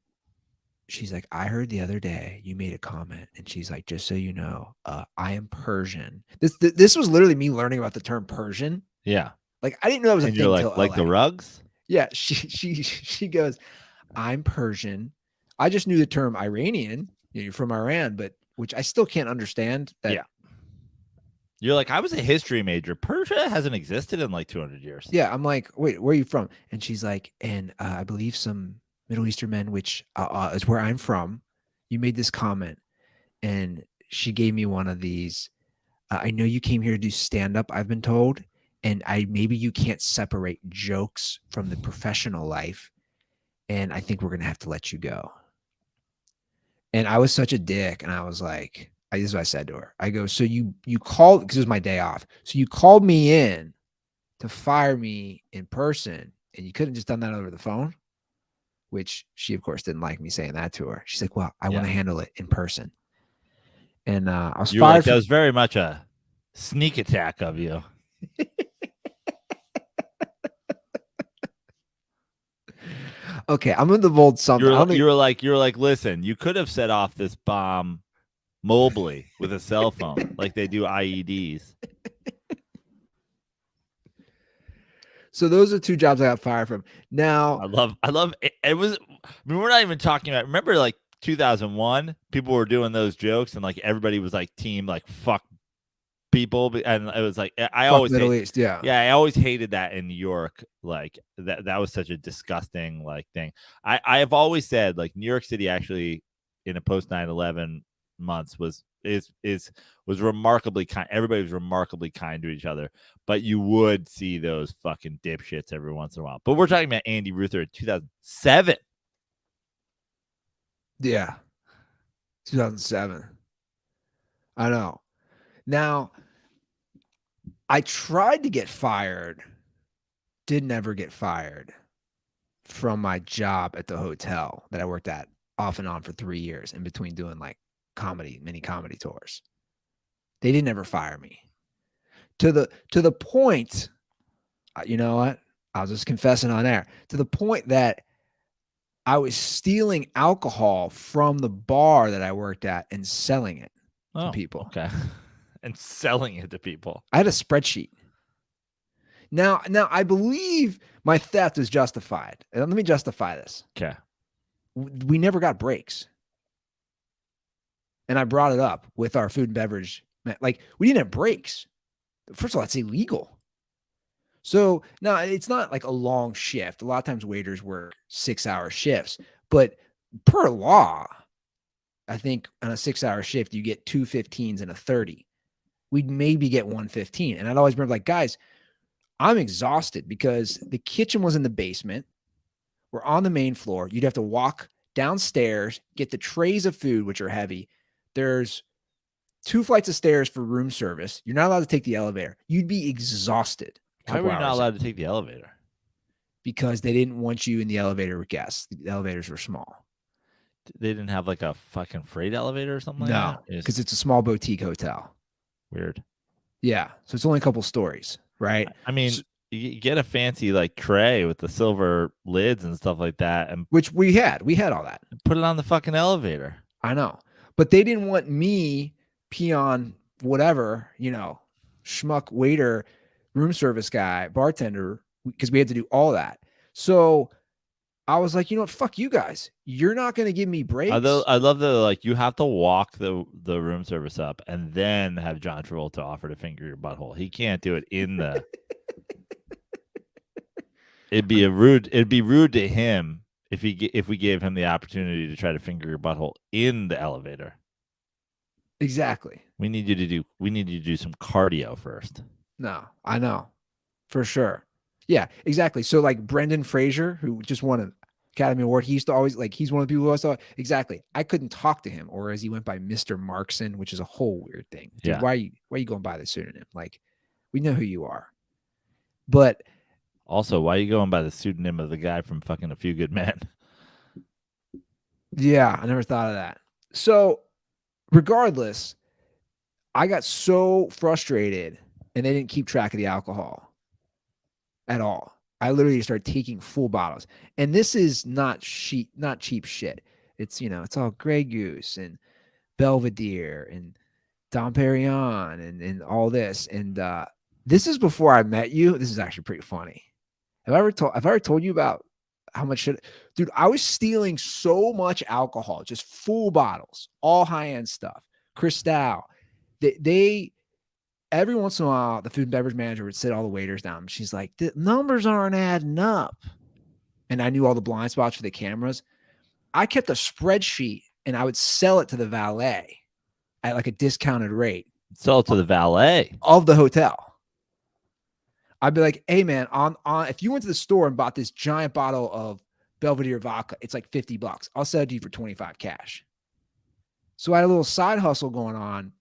she's like, I heard the other day you made a comment. And she's like, just so you know, I am Persian. This was literally me learning about the term Persian. Yeah. Like, I didn't know it was a and thing. You're like the rugs? Yeah. She goes, I'm Persian. I just knew the term Iranian, you're from Iran, but which I still can't understand. That. Yeah. You're like, I was a history major. Persia hasn't existed in like 200 years. Yeah. I'm like, wait, where are you from? And she's like, and I believe some Middle Eastern men, which is where I'm from. You made this comment. And she gave me one of these. I know you came here to do stand-up, I've been told. And maybe you can't separate jokes from the professional life. And I think we're going to have to let you go. And I was such a dick. And I was like, this is what I said to her. I go, so you called, because it was my day off. So you called me in to fire me in person, and you couldn't just done that over the phone, which she, of course, didn't like me saying that to her. She's like, well, I want to handle it in person. And I was fired. Like, that was very much a sneak attack of you. Okay, I'm going to divulge something. You were like, listen, you could have set off this bomb mobily with a cell phone like they do IEDs. So those are 2 jobs I got fired from. Now I love it. It was, I mean, we're not even talking about, remember like 2001, people were doing those jokes and like everybody was like team like fuck people, and it was like I always Middle East, I always hated that in New York. Like that was such a disgusting like thing. I have always said like New York City actually in a post 9/11 months was remarkably kind. Everybody was remarkably kind to each other, but you would see those fucking dipshits every once in a while. But we're talking about Andy Ruther in 2007. Yeah. 2007. I know. Now, I tried to get fired, did never get fired from my job at the hotel that I worked at off and on for 3 years in between doing like mini comedy tours. They didn't ever fire me to the point, you know what? I was just confessing on air, to the point that I was stealing alcohol from the bar that I worked at and selling it to people. Okay. And selling it to people. I had a spreadsheet. Now I believe my theft is justified. Let me justify this. Okay. We never got breaks. And I brought it up with our food and beverage. Like, we didn't have breaks. First of all, it's illegal. So now it's not like a long shift. A lot of times waiters work 6-hour shifts, but per law, I think on a 6-hour shift, you get 2 15s and a 30. We'd maybe get 1 15. And I'd always be like, guys, I'm exhausted because the kitchen was in the basement. We're on the main floor. You'd have to walk downstairs, get the trays of food, which are heavy. There's 2 flights of stairs for room service. You're not allowed to take the elevator. You'd be exhausted. Why were you not allowed to take the elevator? Because they didn't want you in the elevator with guests. The elevators were small. They didn't have like a fucking freight elevator or something like No, that? because it's a small boutique hotel. Weird. Yeah, so it's only a couple stories, right? I mean, you get a fancy like tray with the silver lids and stuff like that, and Which we had all that. put it on the fucking elevator. I know, but they didn't want me, peon, whatever, schmuck waiter, room service guy, bartender, because we had to do all that. So I was like, you know what? Fuck you guys. You're not going to give me breaks. I love that like you have to walk the room service up and then have John Travolta offer to finger your butthole. He can't do it in the. It'd be rude to him if we gave him the opportunity to try to finger your butthole in the elevator. Exactly. We need you to do some cardio first. No, I know. For sure. Yeah, exactly. So like Brendan Fraser, who just won an Academy Award, he used to always like, he's one of the people who always thought, exactly. I couldn't talk to him, or as he went by Mr. Markson, which is a whole weird thing. Dude, Yeah. why are you going by the pseudonym? Like, we know who you are. But also, why are you going by the pseudonym of the guy from fucking A Few Good Men? Yeah, I never thought of that. So regardless, I got so frustrated and they didn't keep track of the alcohol at all. I literally started taking full bottles. And this is not cheap shit. It's, it's all Grey Goose and Belvedere and Dom Perignon and all this. And this is before I met you. This is actually pretty funny. Have I ever told you about how much shit? Dude, I was stealing so much alcohol, just full bottles, all high-end stuff. Cristal. They every once in a while, the food and beverage manager would sit all the waiters down. She's like, the numbers aren't adding up. And I knew all the blind spots for the cameras. I kept a spreadsheet and I would sell it to the valet at like a discounted rate. Sell it to the valet of the hotel. I'd be like, hey man, on if you went to the store and bought this giant bottle of Belvedere vodka, it's like $50. I'll sell it to you for 25 cash. So I had a little side hustle going on.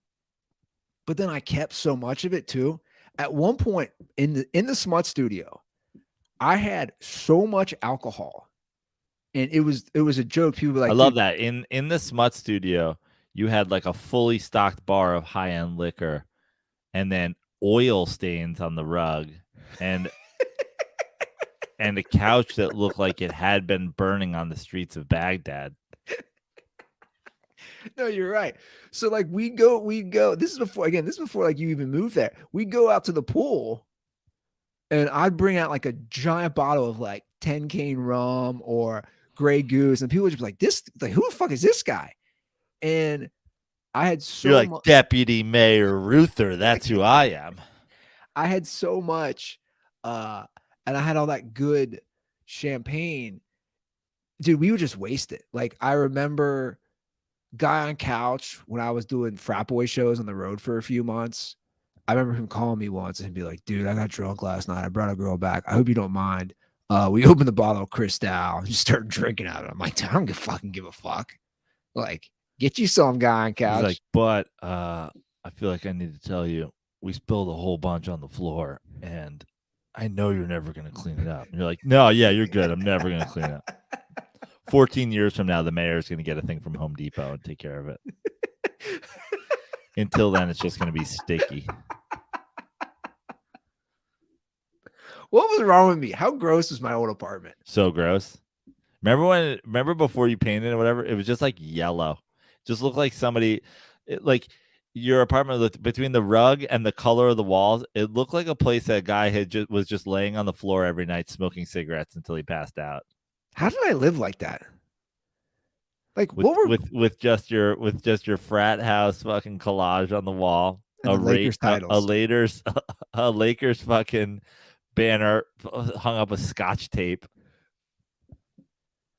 But then I kept so much of it too. At one point in the smut studio, I had so much alcohol, and it was a joke. People were like, I love that in the smut studio, you had like a fully stocked bar of high end liquor, and then oil stains on the rug, and and a couch that looked like it had been burning on the streets of Baghdad. No, you're right. So like we go. This is before like you even moved there. We go out to the pool and I'd bring out like a giant bottle of like 10 cane rum or Grey Goose. And people would just be like, who the fuck is this guy? And I had You're like Deputy Mayor Ruther. That's who I am. I had so much, and I had all that good champagne. Dude, we would just waste it. Like I remember Guy on Couch when I was doing frat boy shows on the road for a few months. I remember him calling me once and be like, dude, I got drunk last night. I brought a girl back. I hope you don't mind. We opened the bottle of Cristal and just started drinking out of it. I'm like, I don't fucking give a fuck. Like, get you some, Guy on Couch. He's like, but I feel like I need to tell you, we spilled a whole bunch on the floor and I know you're never going to clean it up. And you're like, no, yeah, you're good. I'm never going to clean it up. 14 years from now, the mayor is going to get a thing from Home Depot and take care of it. Until then, it's just going to be sticky. What was wrong with me? How gross was my old apartment? So gross. Remember before you painted it or whatever? It was just like yellow. Just looked like somebody, like your apartment looked between the rug and the color of the walls. It looked like a place that a guy was just laying on the floor every night smoking cigarettes until he passed out. How did I live like that? Like with just your frat house fucking collage on the wall, and Lakers titles, a Lakers fucking banner hung up with Scotch tape.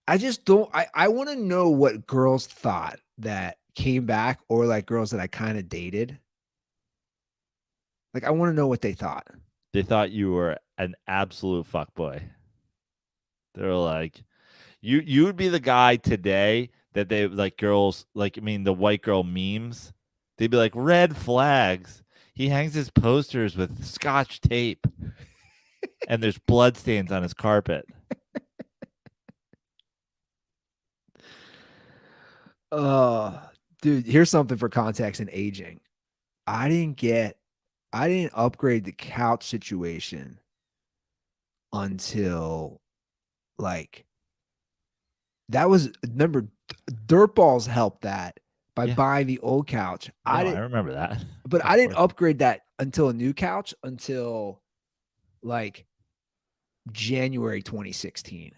I just don't. I want to know what girls thought that came back, or like girls that I kind of dated. Like I want to know what they thought. They thought you were an absolute fuckboy. They're like, you would be the guy today that they like girls like. I mean, the white girl memes. They'd be like, red flags. He hangs his posters with Scotch tape, and there's blood stains on his carpet. Dude, here's something for context and aging. I didn't upgrade the couch situation until like remember DirtBalls helped that by Yeah. buying the old couch. No, I I didn't, remember that. but Of I didn't course. upgrade that until a new couch until like January 2016.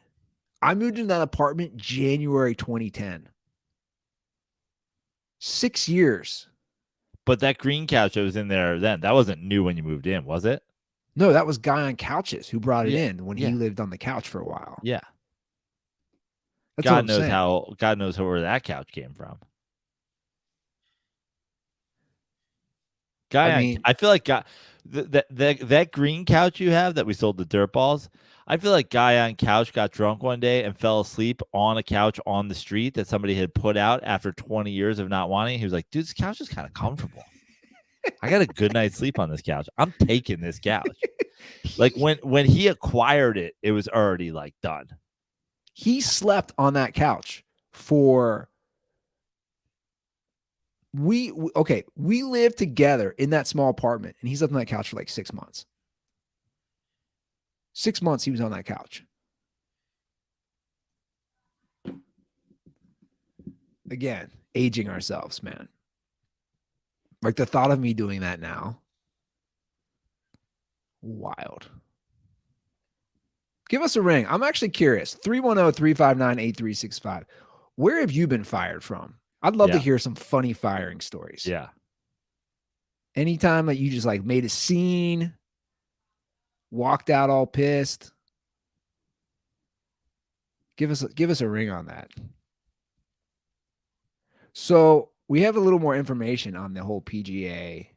I moved in that apartment January 2010. 6 years. But that green couch that was in there then, that wasn't new when you moved in, was it? No, that was Guy on Couches who brought it Yeah, in when yeah. he lived on the couch for a while. Yeah. That's what God I'm knows saying. God knows where that couch came from. I feel like that green couch you have that we sold to Dirtballs. I feel like guy on couch got drunk one day and fell asleep on a couch on the street that somebody had put out after 20 years of not wanting. He was like, dude, this couch is kind of comfortable. I got a good night's sleep on this couch. I'm taking this couch. Like when he acquired it, it was already like done. He slept on that couch for we lived together in that small apartment and he slept on that couch for like 6 months. 6 months he was on that couch. Again, aging ourselves, man. Like the thought of me doing that now. Wild. Give us a ring. I'm actually curious. 310-359-8365. Where have you been fired from? I'd love to hear some funny firing stories. Yeah. Anytime that you just like made a scene, walked out all pissed. Give us a ring on that. So we have a little more information on the whole PGA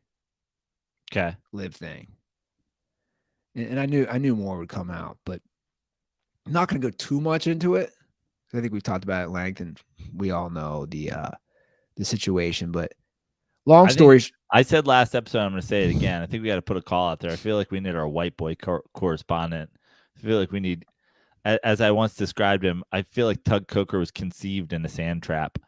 live thing. And I knew more would come out, but I'm not going to go too much into it. I think we've talked about it at length and we all know the situation, but long story. I said last episode, I'm going to say it again. I think we got to put a call out there. I feel like we need our white boy correspondent. I feel like we need, as I once described him, I feel like Tug Coker was conceived in a sand trap.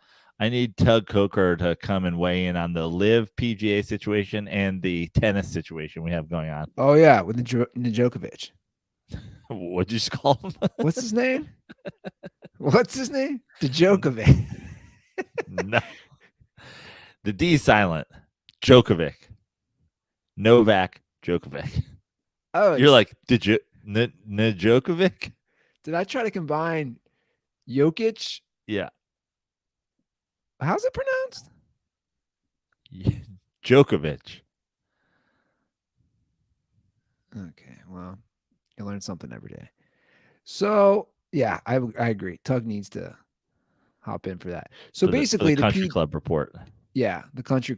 I need Tug Coker to come and weigh in on the live PGA situation and the tennis situation we have going on. Oh, yeah, with Djokavic. What'd you just call him? What's his name? What's his name? Djokavic. No. The D is silent. Djokavic. Novak Djokovic. Oh, you're like, did you Djokovic? Did I try to combine Jokic? Yeah. How's it pronounced? Djokovic. Okay, well, you learn something every day. So yeah, I agree. Tug needs to hop in for that. So basically, the country club report. Yeah, the country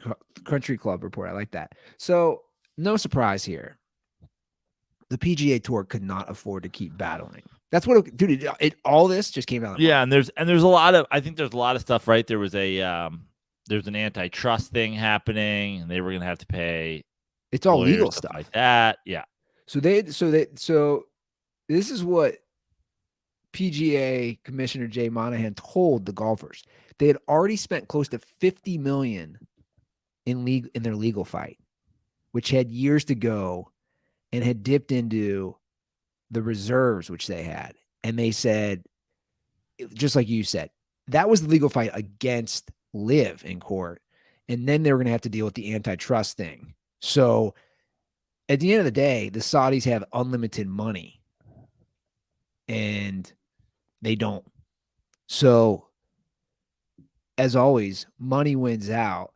club report. I like that. So no surprise here. The PGA Tour could not afford to keep battling. That's what, all this just came out. Yeah, and there's a lot of, I think there's a lot of stuff, right? There was there's an antitrust thing happening, and they were going to have to pay. It's all legal stuff like that. Yeah. So this is what PGA Commissioner Jay Monahan told the golfers. They had already spent close to $50 million in their legal fight, which had years to go, and had dipped into the reserves which they had. And they said, just like you said, that was the legal fight against Liv in court, and then they were going to have to deal with the antitrust thing. So at the end of the day, the Saudis have unlimited money, and they don't. So as always, money wins out,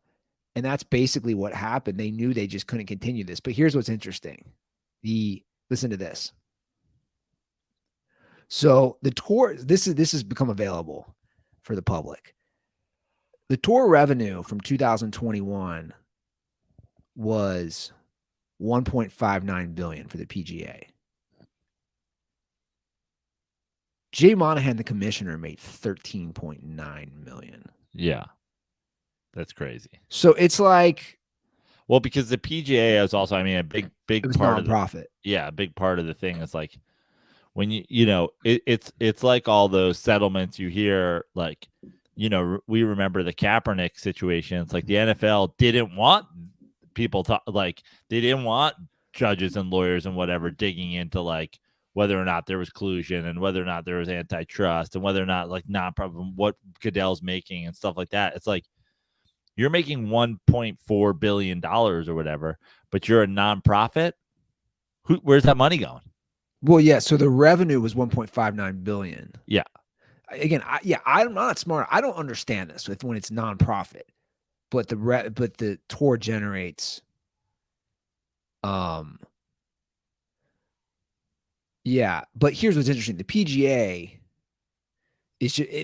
and that's basically what happened. They knew they just couldn't continue this. But here's what's interesting. Listen to this. So the tour, this has become available for the public. The tour revenue from 2021 was $1.59 billion for the PGA. Jay Monahan, the commissioner, made $13.9 million. Yeah, that's crazy. So it's like, well, because the PGA is also, I mean, a big part of nonprofit. A big part of the thing is like when it's like all those settlements you hear, like we remember the Kaepernick situation. It's like the NFL didn't want people to they didn't want judges and lawyers and whatever digging into like whether or not there was collusion and whether or not there was antitrust and whether or not like non-profit, what Goodell's making and stuff like that. It's like you're making $1.4 billion or whatever, but you're a nonprofit. Where's that money going? Well, yeah. So the revenue was 1.59 billion. Yeah. Again, I'm not smart. I don't understand this when it's nonprofit, but the tour generates. Yeah, but here's what's interesting: the PGA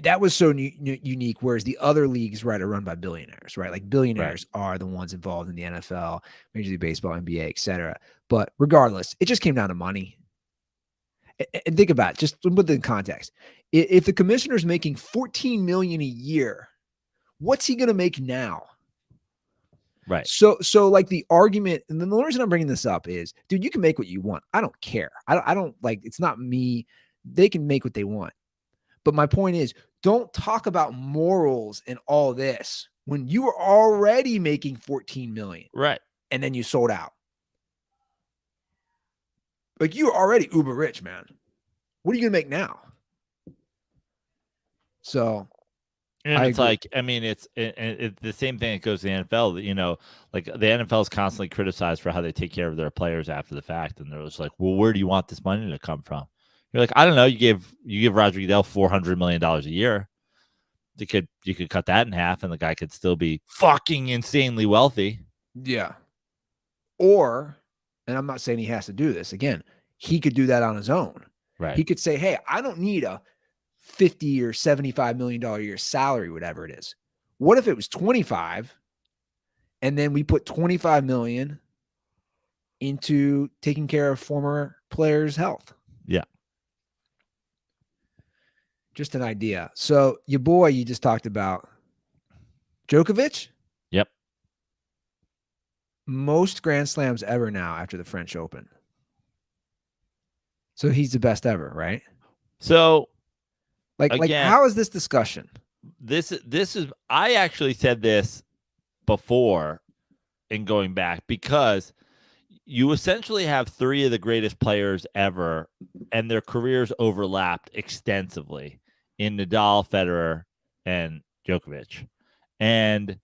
that was so unique, whereas the other leagues, right, are run by billionaires, right? Like billionaires are the ones involved in the NFL, Major League Baseball, NBA, etc. But regardless, it just came down to money. And think about it, just to put it in context. If the commissioner's making $14 million a year, what's he going to make now? Right. So like the argument, and then the reason I'm bringing this up is, dude, you can make what you want. I don't care. I don't like, it's not me. They can make what they want. But my point is, don't talk about morals and all this when you were already making 14 million. Right. And then you sold out. Like, you were already uber rich, man. What are you going to make now? So, and it's like, I mean, it's the same thing that goes to the NFL. Like the NFL is constantly criticized for how they take care of their players after the fact, and they're just like, well, where do you want this money to come from? You're like, I don't know. You give Roger Goodell $400 million a year. You could cut that in half, and the guy could still be fucking insanely wealthy. Yeah. Or, and I'm not saying he has to do this again, he could do that on his own. Right. He could say, hey, I don't need a $50 or $75 million a year salary, whatever it is. What if it was 25 and then we put 25 million into taking care of former players' health? Yeah. Just an idea. So your boy you just talked about, Djokavic? Yep. Most Grand Slams ever now after the French Open. So he's the best ever, right? So like how is this discussion? This is I actually said this before in going back, because you essentially have three of the greatest players ever, and their careers overlapped extensively in Nadal, Federer, and Djokovic. And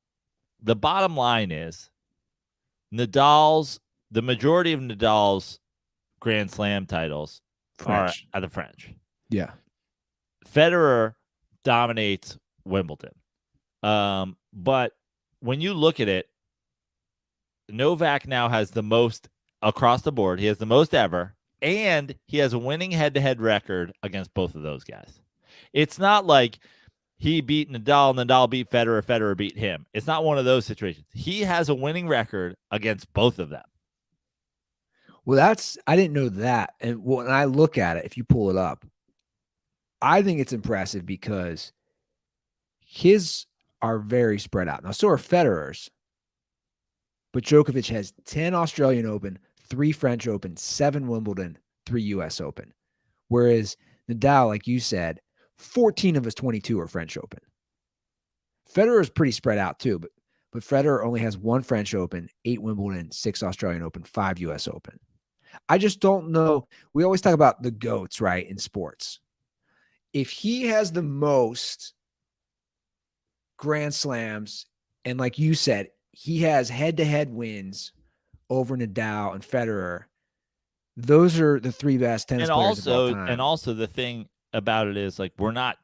the bottom line is the majority of Nadal's Grand Slam titles are at the French. Yeah. Federer dominates Wimbledon. But when you look at it, Novak now has the most across the board. He has the most ever, and he has a winning head-to-head record against both of those guys. It's not like he beat Nadal, Nadal beat Federer, Federer beat him. It's not one of those situations. He has a winning record against both of them. Well, I didn't know that. And when I look at it, if you pull it up, I think it's impressive because his are very spread out. Now, so are Federer's. But Djokovic has 10 Australian Open, 3 French Open, 7 Wimbledon, 3 U.S. Open. Whereas Nadal, like you said, 14 of his 22 are French Open. Federer is pretty spread out too, but Federer only has 1 French Open, 8 Wimbledon, 6 Australian Open, 5 U.S. Open. I just don't know. We always talk about the GOATs, right, in sports. If he has the most Grand Slams, and like you said, he has head-to-head wins over Nadal and Federer, those are the 3 best tennis players of all time. And also the thing about it is, like, we're not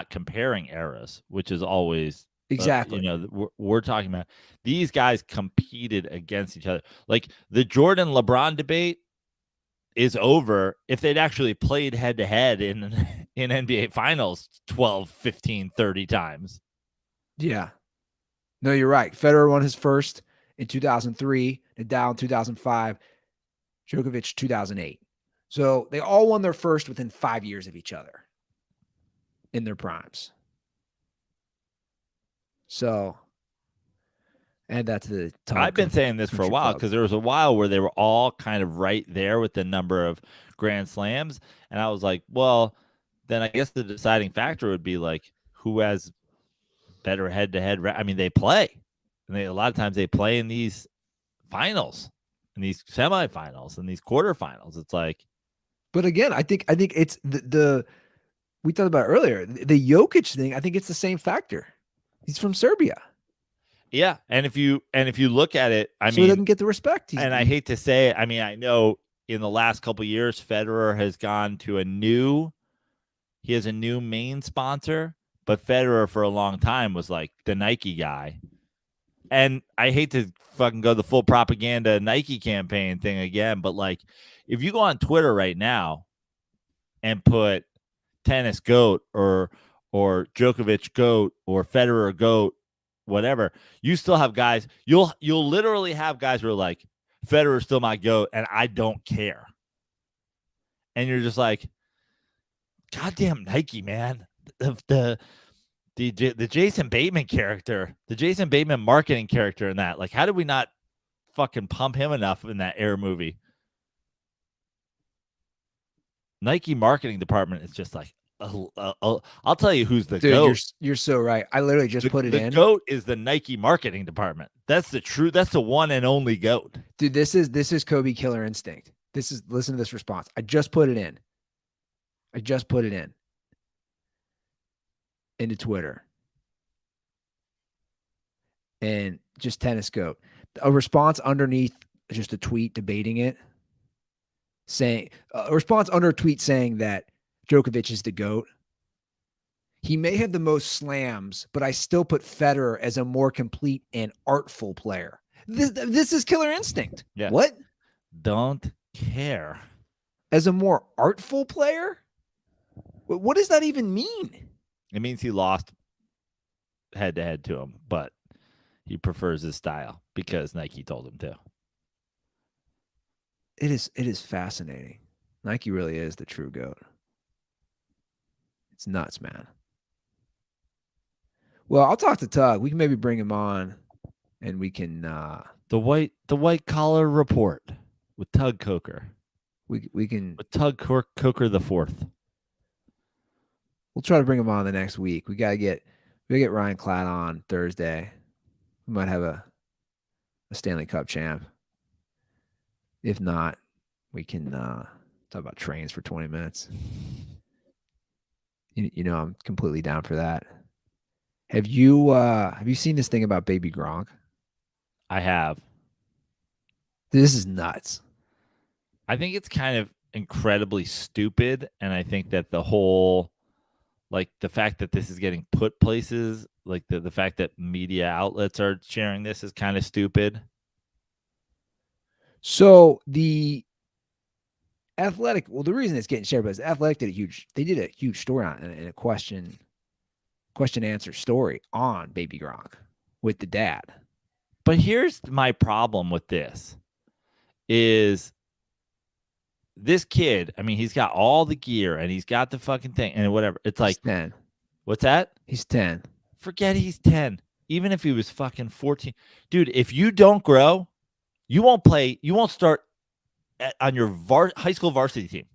comparing eras, which is always exactly. We're talking about these guys competed against each other. Like the Jordan LeBron debate is over if they'd actually played head-to-head in NBA Finals 12, 15, 30 times. Yeah. No, you're right. Federer won his first in 2003, Nadal in 2005, Djokovic 2008. So they all won their first within 5 years of each other in their primes. So, and that's the top. I've been saying this for a while because there was a while where they were all kind of right there with the number of Grand Slams. And I was like, well, then I guess the deciding factor would be like who has better head-to-head. I mean, they play. And a lot of times they play in these finals, in these semifinals, in these quarterfinals. It's like, but again, I think it's the we talked about earlier, the Jokic thing. I think it's the same factor. He's from Serbia. yeah. And if you look at it, I So he mean, doesn't get the respect. I hate to say it. I mean, I know in the last couple of years, Federer has gone to he has a new main sponsor, but Federer for a long time was like the Nike guy. And I hate to fucking go the full propaganda Nike campaign thing again, but like if you go on Twitter right now and put tennis GOAT or Djokovic GOAT or Federer GOAT, whatever, you still have guys. You'll literally have guys who are like, Federer's still my GOAT, and I don't care. And you're just like, goddamn Nike, man. The Jason Bateman character, the Jason Bateman marketing character in that. Like, how did we not fucking pump him enough in that Air movie? Nike marketing department is just like, I'll tell you who's the GOAT. You're so right. I literally just put it in. The GOAT is the Nike marketing department. That's the one and only GOAT. Dude, this is Kobe Killer Instinct. Listen to this response. I just put it in. Into Twitter. And just tennis GOAT. A response underneath just a tweet debating it. Saying a response under a tweet saying that Djokovic is the GOAT. He may have the most slams, but I still put Federer as a more complete and artful player. This is Killer Instinct. Yeah. What? Don't care. As a more artful player? What does that even mean? It means he lost head-to-head to him, but he prefers his style because Nike told him to. It is fascinating. Nike really is the true GOAT. It's nuts, man. Well, I'll talk to Tug. We can maybe bring him on, and we can the white collar report with Tug Coker. We can with Tug Coker the fourth. We'll try to bring him on the next week. We gotta get Ryan Klatt on Thursday. We might have a Stanley Cup champ. If not, we can talk about trains for 20 minutes. You know, I'm completely down for that. Have you seen this thing about Baby Gronk? I have. This is nuts. I think it's kind of incredibly stupid, and I think that the whole, like, the fact that this is getting put places, like the fact that media outlets are sharing this is kind of stupid. So the Athletic, well, the reason it's getting shared, but the Athletic did a huge story on it, in a question answer story on Baby Gronk with the dad. But here's my problem with this is this kid, I mean, he's got all the gear and he's got the fucking thing and whatever. It's like, he's 10. What's that? He's 10. Forget he's 10. Even if he was fucking 14. Dude, if you don't grow, you won't play. You won't start on your high school varsity team.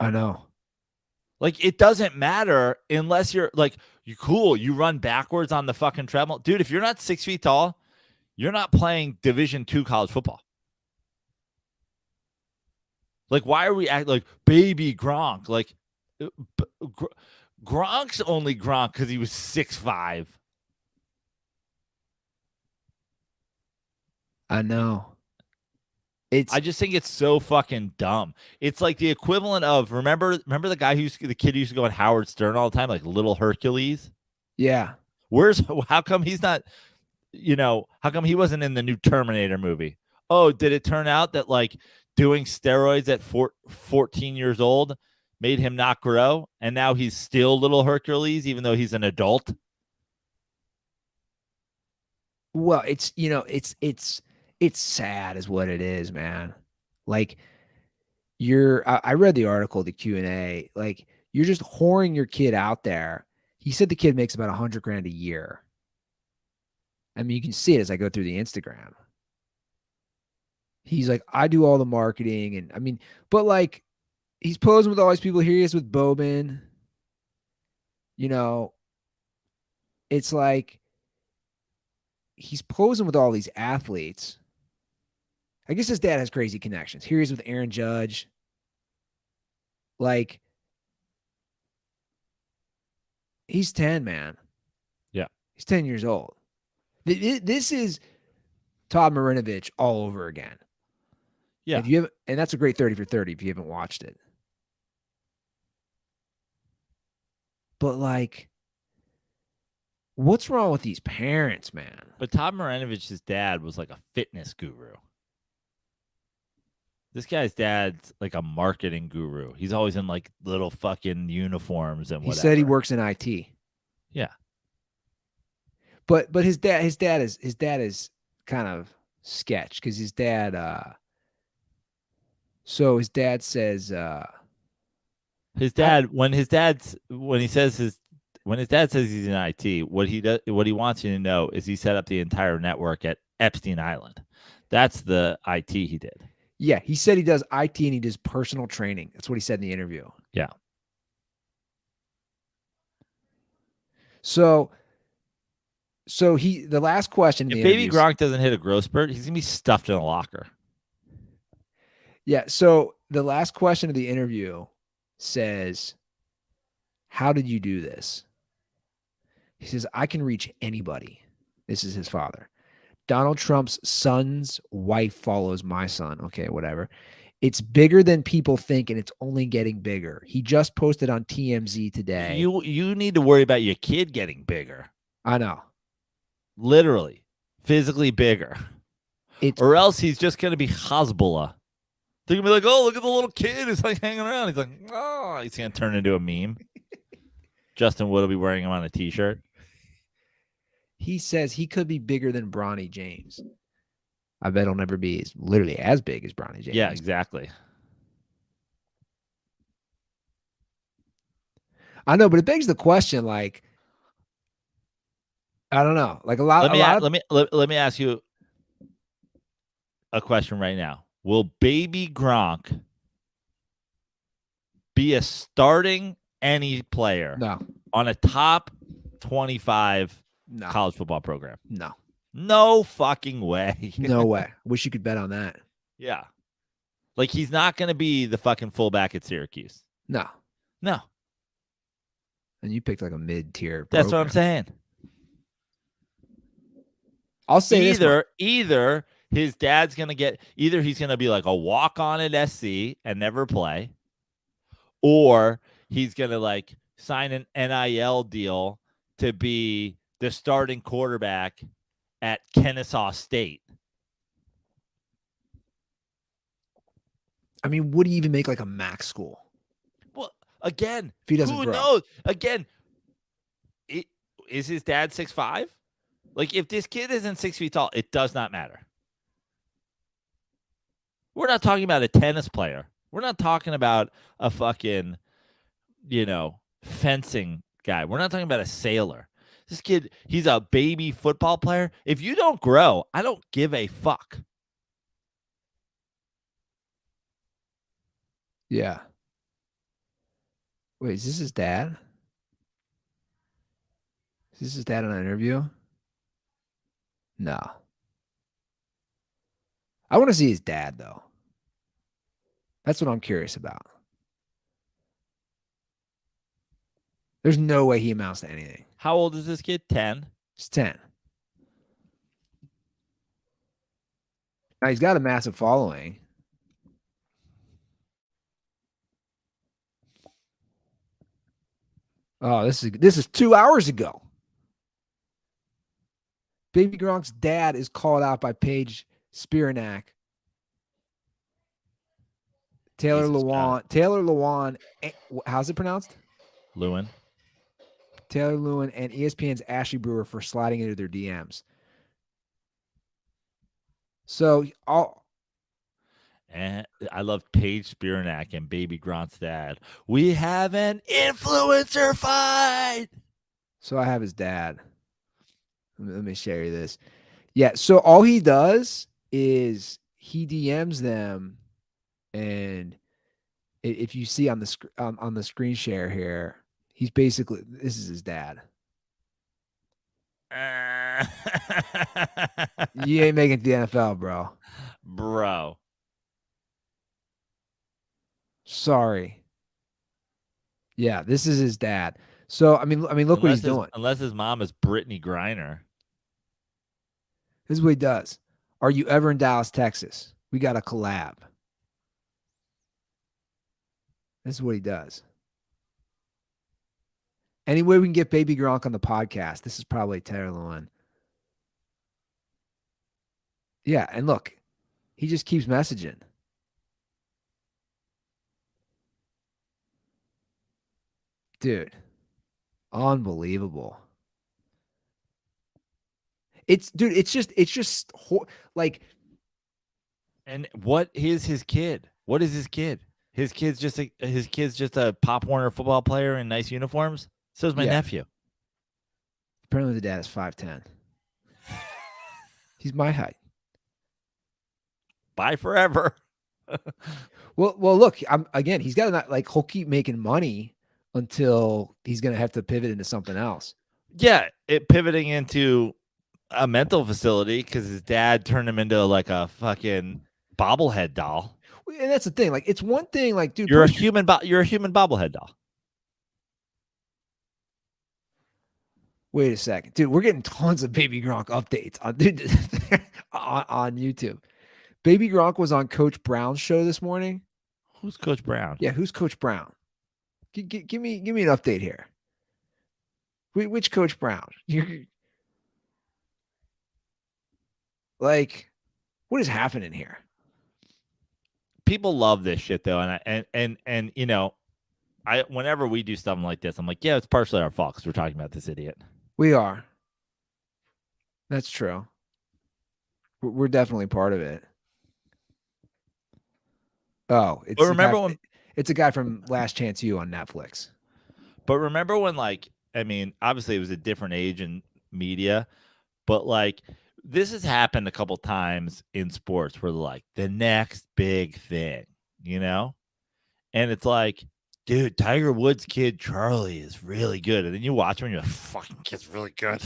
I know. Like, it doesn't matter unless you're like, you run backwards on the fucking treadmill. Dude, if you're not 6 feet tall, you're not playing Division II college football. Like, why are we acting like Baby Gronk? Like, Gronk's only Gronk because he was 6'5". I know. I just think it's so fucking dumb. It's like the equivalent of remember the guy the kid who used to go on Howard Stern all the time, like Little Hercules. Yeah. How come he's not? How come he wasn't in the new Terminator movie? Oh, did it turn out that like doing steroids at 14 years old made him not grow, and now he's still Little Hercules even though he's an adult? Well, it's sad is what it is, man. Like I read the article, the Q&A, like you're just whoring your kid out there. He said the kid makes about $100,000 a year. I mean, you can see it as I go through the Instagram. He's like, I do all the marketing. And I mean, but like he's posing with all these people. Here he is with Bobin, it's like he's posing with all these athletes. I guess his dad has crazy connections. Here he's with Aaron Judge. Like, he's 10, man. Yeah. He's 10 years old. This is Todd Marinovich all over again. Yeah. If you have, and that's a great 30 for 30 if you haven't watched it. But like, what's wrong with these parents, man? But Todd Marinovich's dad was like a fitness guru. This guy's dad's like a marketing guru. He's always in like little fucking uniforms and He whatever. said he works in IT. Yeah. But his dad is kind of sketch because his dad so his dad says his dad when his dad says he's in IT, what he wants you to know is he set up the entire network at Epstein Island. That's the IT he did. Yeah, he said he does IT and he does personal training. That's what he said in the interview. Yeah. So the last question in If the Baby interview, Gronk doesn't hit a growth spurt, he's gonna be stuffed in a locker. yeah, so the last question of the interview says, "How did you do this?" He says, "I can reach anybody." This is his father. Donald Trump's son's wife follows my son. Okay, whatever. It's bigger than people think, and it's only getting bigger. He just posted on TMZ today. You need to worry about your kid getting bigger. I know. Literally, physically bigger. Or else he's just going to be Hezbollah. They're going to be like, oh, look at the little kid. He's like hanging around. He's like, oh, he's going to turn into a meme. Justin Wood will be wearing him on a t-shirt. He says he could be bigger than Bronny James. I bet he'll never be literally as big as Bronny James. Yeah, exactly. I know, but it begs the question, like, I don't know. Like let me ask you a question right now. Will Baby Gronk be a starting any player on a top 25 college football program? No. No fucking way. No way. Wish you could bet on that. Yeah. Like, he's not going to be the fucking fullback at Syracuse. No. No. And you picked like a mid-tier program. That's what I'm saying. I'll say either his dad's going to either he's going to be like a walk-on at SC and never play, or he's going to like sign an NIL deal to be the starting quarterback at Kennesaw State. I mean, would he even make like a MAC school? Well, again, if he doesn't who grow. knows? Again, is his dad 6'5"? Like, if this kid isn't 6 feet tall, it does not matter. We're not talking about a tennis player. We're not talking about a fucking, fencing guy. We're not talking about a sailor. This kid, he's a baby football player. If you don't grow, I don't give a fuck. Yeah. Wait, is this his dad? Is this his dad in an interview? No. I want to see his dad, though. That's what I'm curious about. There's no way he amounts to anything. How old is this kid? 10? He's 10. Now, he's got a massive following. Oh, this is 2 hours ago. Baby Gronk's dad is called out by Paige Spiranak. Taylor Lewan, how's it pronounced? Lewin. Taylor Lewin and ESPN's Ashley Brewer for sliding into their DMs. So, and I love Paige Spiranak and Baby Gronk's dad. We have an influencer fight. So I have his dad. Let me share you this. Yeah, so all he does is he DMs them, and if you see on the screen share here, he's basically, this is his dad. You ain't making it to the NFL, bro. Bro. Sorry. Yeah, this is his dad. So I mean, look what he's doing. Unless his mom is Brittany Griner. This is what he does. Are you ever in Dallas, Texas? We got a collab. This is what he does. Any way we can get Baby Gronk on the podcast, this is probably a terrible one. Yeah, and look, he just keeps messaging. Dude, unbelievable. It's just like. And what is his kid? What is his kid? His kid's just a Pop Warner football player in nice uniforms. So is my nephew. Apparently the dad is 5'10". He's my height. Bye forever. Well, look, he's got to like he'll keep making money until he's gonna have to pivot into something else. Yeah, pivoting into a mental facility because his dad turned him into like a fucking bobblehead doll. And that's the thing. Like, it's one thing, like, dude, you're a human bobblehead doll. Wait a second, dude. We're getting tons of Baby Gronk updates on YouTube. Baby Gronk was on Coach Brown's show this morning. Who's Coach Brown? Yeah, who's Coach Brown? Give me an update here. Which Coach Brown? Like, what is happening here? People love this shit though, and you know, whenever we do something like this, I'm like, yeah, it's partially our fault because we're talking about this idiot. We are. That's true. We're definitely part of it. Oh, it's a guy from Last Chance U on Netflix. But remember when, like, I mean, obviously it was a different age in media, but like this has happened a couple times in sports where like the next big thing, you know? And it's like, dude, Tiger Woods' kid Charlie is really good. And then you watch him and you're like, fucking kid's really good.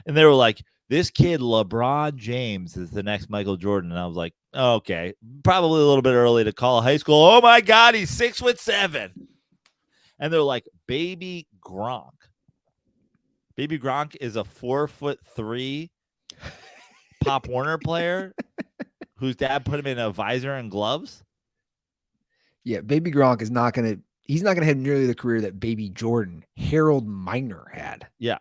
And they were like, this kid, LeBron James, is the next Michael Jordan. And I was like, oh, okay, probably a little bit early to call high school. Oh my God, he's 6'7". And they're like, Baby Gronk. Baby Gronk is a 4'3" Pop Warner player whose dad put him in a visor and gloves. Yeah, Baby Gronk is not gonna. He's not gonna have nearly the career that Baby Jordan, Harold Miner, had. Yeah.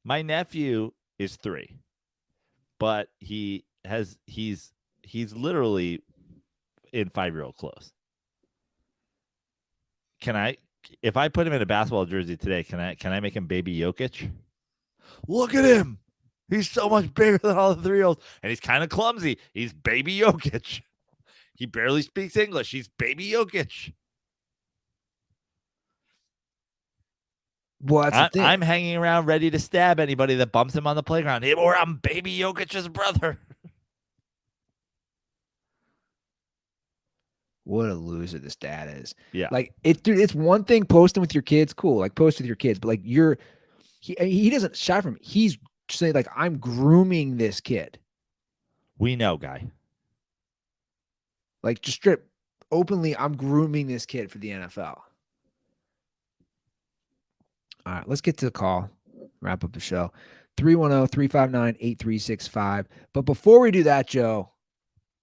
My nephew is 3, but he's literally in 5-year-old clothes. If I put him in a basketball jersey today, can I make him Baby Jokic? Look at him. He's so much bigger than all the 3-year-olds. And he's kind of clumsy. He's Baby Jokic. He barely speaks English. He's Baby Jokic. Well, that's the thing. I'm hanging around ready to stab anybody that bumps him on the playground. Or I'm Baby Jokic's brother. What a loser this dad is. Yeah. Like, it's one thing posting with your kids, cool. Like, post with your kids, but like he doesn't shy from it. He's saying like, I'm grooming this kid. We know, guy. Like, just strip openly, I'm grooming this kid for the NFL. All right, let's get to the call. Wrap up the show. 310-359-8365. But before we do that, Joe,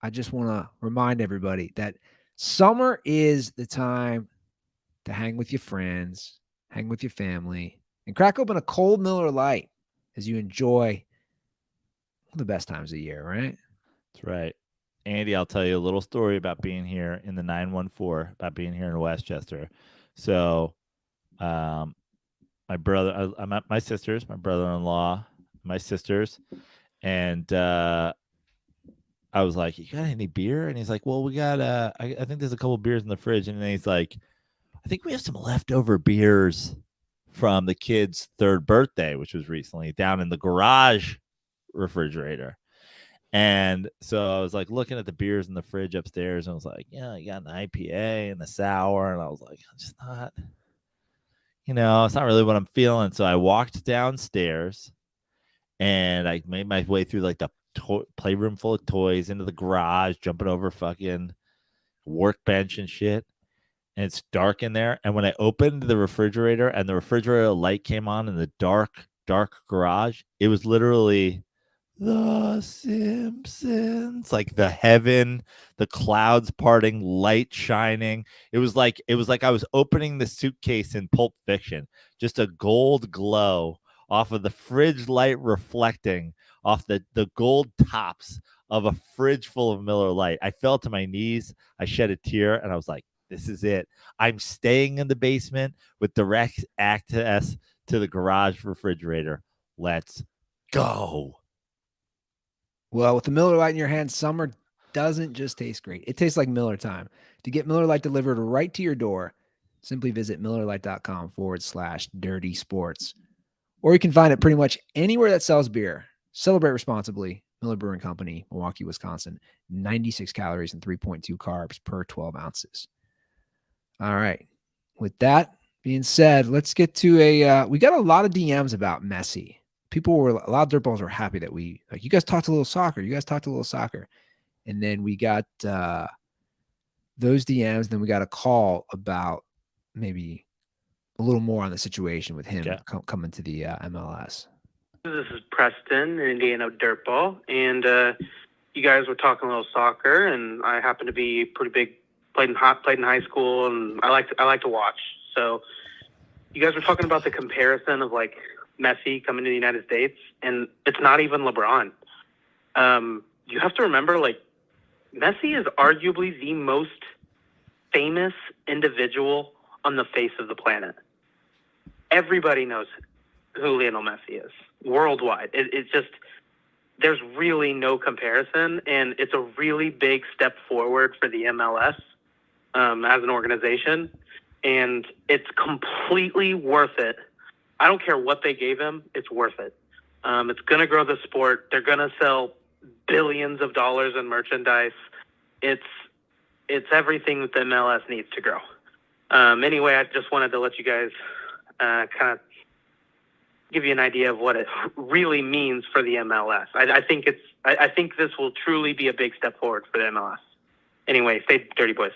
I just want to remind everybody that summer is the time to hang with your friends, hang with your family, and crack open a cold Miller Lite as you enjoy one of the best times of the year, right? That's right. Andy, I'll tell you a little story about being here in the 914, about being here in Westchester. So, my brother, I'm at my sister's, my brother-in-law, my sisters, and I was like, "You got any beer?" And he's like, "Well, we got I think there's a couple beers in the fridge." And then he's like, "I think we have some leftover beers from the kid's 3rd birthday, which was recently, down in the garage refrigerator." And so I was like looking at the beers in the fridge upstairs, and I was like, "Yeah, you got an IPA and a sour," and I was like, "I'm just not." It's not really what I'm feeling. So I walked downstairs and I made my way through like the playroom full of toys into the garage, jumping over fucking workbench and shit. And it's dark in there. And when I opened the refrigerator and the refrigerator light came on in the dark garage, it was literally The Simpsons, like the heaven, the clouds parting, light shining. It was like I was opening the suitcase in Pulp Fiction, just a gold glow off of the fridge light reflecting off the gold tops of a fridge full of Miller Lite. I fell to my knees, I shed a tear, and I was like, this is it. I'm staying in the basement with direct access to the garage refrigerator. Let's go. Well, with the Miller Lite in your hand, summer doesn't just taste great. It tastes like Miller time. To get Miller Lite delivered right to your door, simply visit MillerLite.com/dirty sports. Or you can find it pretty much anywhere that sells beer. Celebrate responsibly. Miller Brewing Company, Milwaukee, Wisconsin. 96 calories and 3.2 carbs per 12 ounces. All right. With that being said, let's get to we got a lot of DMs about Messi. A lot of dirtballs were happy that you guys talked a little soccer. And then we got those DMs. And then we got a call about maybe a little more on the situation with him coming to the MLS. This is Preston, an Indiana dirtball. And you guys were talking a little soccer, and I happen to be pretty big, played in high school, and I like to watch. So you guys were talking about the comparison of like Messi coming to the United States, and it's not even LeBron. You have to remember, like, Messi is arguably the most famous individual on the face of the planet. Everybody knows who Lionel Messi is worldwide. It's just, there's really no comparison, and it's a really big step forward for the MLS as an organization, and it's completely worth it. I don't care what they gave him. It's worth it. It's going to grow the sport. They're going to sell billions of dollars in merchandise. It's everything that the MLS needs to grow. Anyway, I just wanted to let you guys kind of give you an idea of what it really means for the MLS. I think this will truly be a big step forward for the MLS. Anyway, stay dirty, boys.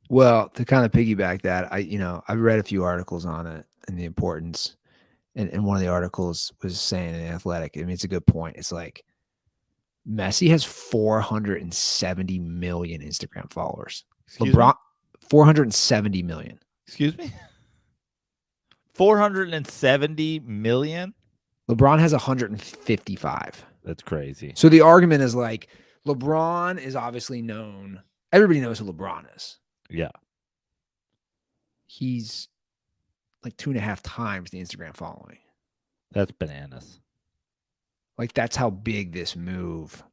Well, to kind of piggyback that, I've read a few articles on it and the importance. And one of the articles was saying in Athletic, I mean, it's a good point. It's like Messi has 470 million Instagram followers. LeBron, 470 million. Excuse me? 470 million? LeBron has 155. That's crazy. So the argument is like, LeBron is obviously known. Everybody knows who LeBron is. Yeah. He's like 2.5 times the Instagram following. That's bananas. Like, that's how big this move.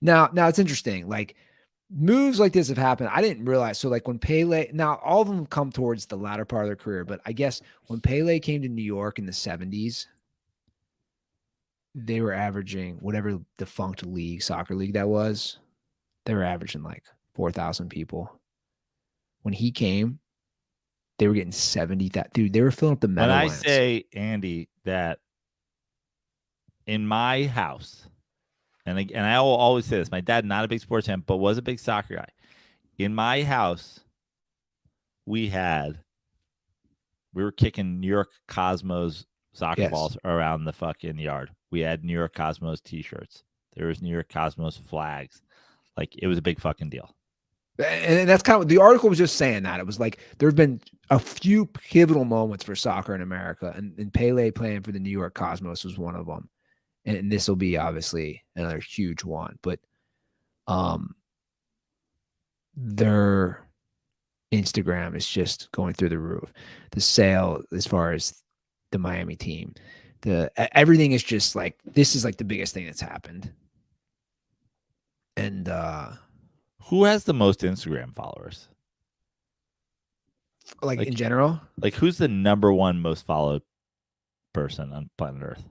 Now it's interesting. Like, moves like this have happened. I didn't realize. So like when Pele, now all of them come towards the latter part of their career, but I guess when Pele came to New York in the 70s, they were averaging whatever defunct soccer league that was. They were averaging like 4,000 people. When he came, they were getting 70,000. Dude, they were filling up the Meadowlands. When I say, Andy, that in my house, and I will always say this, my dad, not a big sports fan, but was a big soccer guy. In my house, we were kicking New York Cosmos soccer balls around the fucking yard. We had New York Cosmos t-shirts. There was New York Cosmos flags. Like, it was a big fucking deal. And that's kind of, the article was just saying that. It was like, there have been a few pivotal moments for soccer in America, and Pele playing for the New York Cosmos was one of them. And this will be obviously another huge one, but their Instagram is just going through the roof. The sale, as far as the Miami team, everything is just like, this is like the biggest thing that's happened. And who has the most Instagram followers? Like in general? Like, who's the number one most followed person on planet Earth?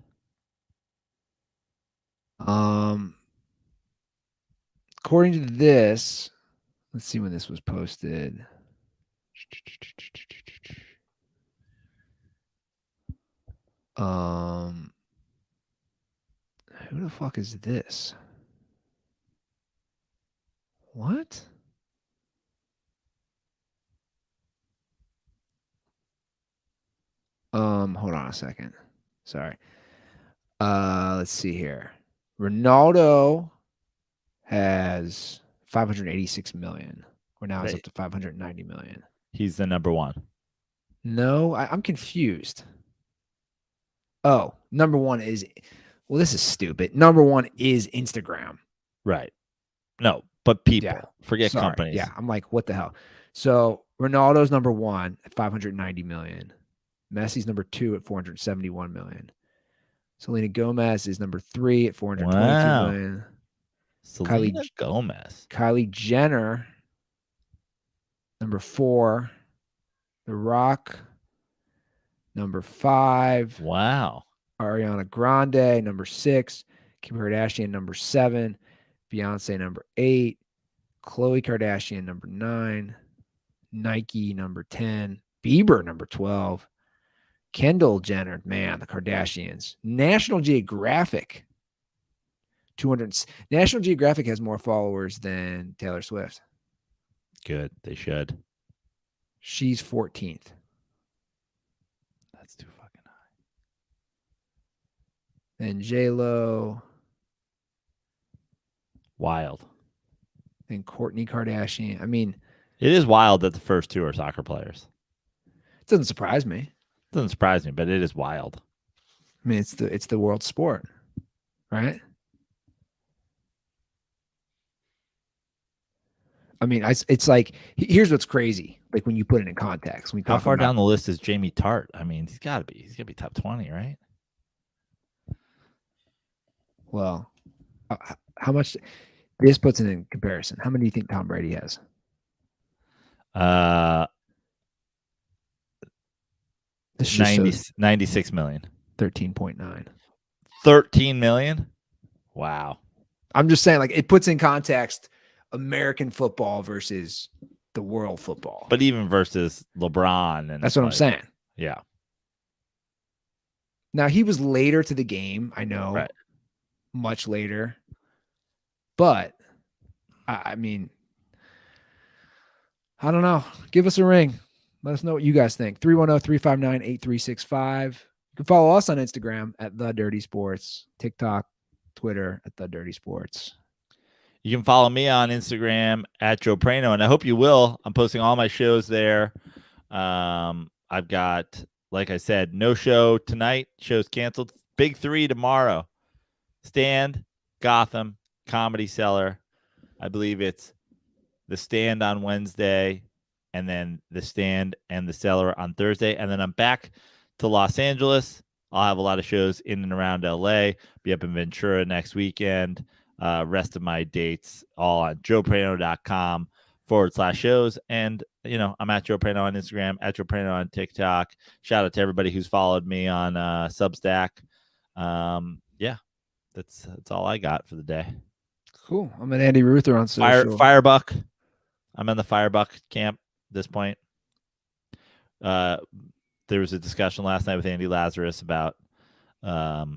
According to this, let's see when this was posted. Who the fuck is this? What? Hold on a second. Sorry. Let's see here. Ronaldo has 586 million. Or now it's up to 590 million. He's the number one. No, I'm confused. Oh, number one is, well, this is stupid. Number one is Instagram. Right. No, but people. Yeah. Forget Sorry. companies. Yeah, I'm like, what the hell? So Ronaldo's number one at 590 million. Messi's number two at 471 million. Selena Gomez is number three at 422 million. Selena Gomez. Kylie Jenner, number four. The Rock, number five. Wow. Ariana Grande, number six. Kim Kardashian, number seven. Beyonce, number eight. Khloe Kardashian, number nine. Nike, number 10. Bieber, number 12. Kendall Jenner, man, the Kardashians. National Geographic, 200. National Geographic has more followers than Taylor Swift. Good. They should. She's 14th. That's too fucking high. Then J-Lo. Wild. Then Kourtney Kardashian. I mean, it is wild that the first two are soccer players. It doesn't surprise me. Doesn't surprise me, but it is wild. I mean, it's the world sport, right? I mean, it's like, here's what's crazy. Like when you put it in context. How far down the list is Jamie Tart? I mean, he's got to be top 20, right? Well, how much this puts it in comparison? How many do you think Tom Brady has? 96 million. 13.9. 13 million? Wow. I'm just saying, like, it puts in context American football versus the world football. But even versus LeBron. And that's what I'm saying. Yeah. Now, he was later to the game. I know. Right. Much later. But, I mean, I don't know. Give us a ring. Let us know what you guys think. 310-359-8365. You can follow us on Instagram at The Dirty Sports, TikTok, Twitter at The Dirty Sports. You can follow me on Instagram at Joe Prano, and I hope you will. I'm posting all my shows there. I've got, like I said, no show tonight. Show's canceled. Big three tomorrow. Stand, Gotham, Comedy Cellar. I believe it's the Stand on Wednesday, and then the Stand and the Cellar on Thursday. And then I'm back to Los Angeles. I'll have a lot of shows in and around LA. Be up in Ventura next weekend. Rest of my dates all on joeprano.com/shows. And, you know, I'm at Joe Prano on Instagram, at Joe Prano on TikTok. Shout out to everybody who's followed me on Substack. Yeah, that's all I got for the day. Cool. I'm at Andy Ruther on social. Firebuck. I'm in the Firebuck camp at this point. There was a discussion last night with Andy Lazarus about a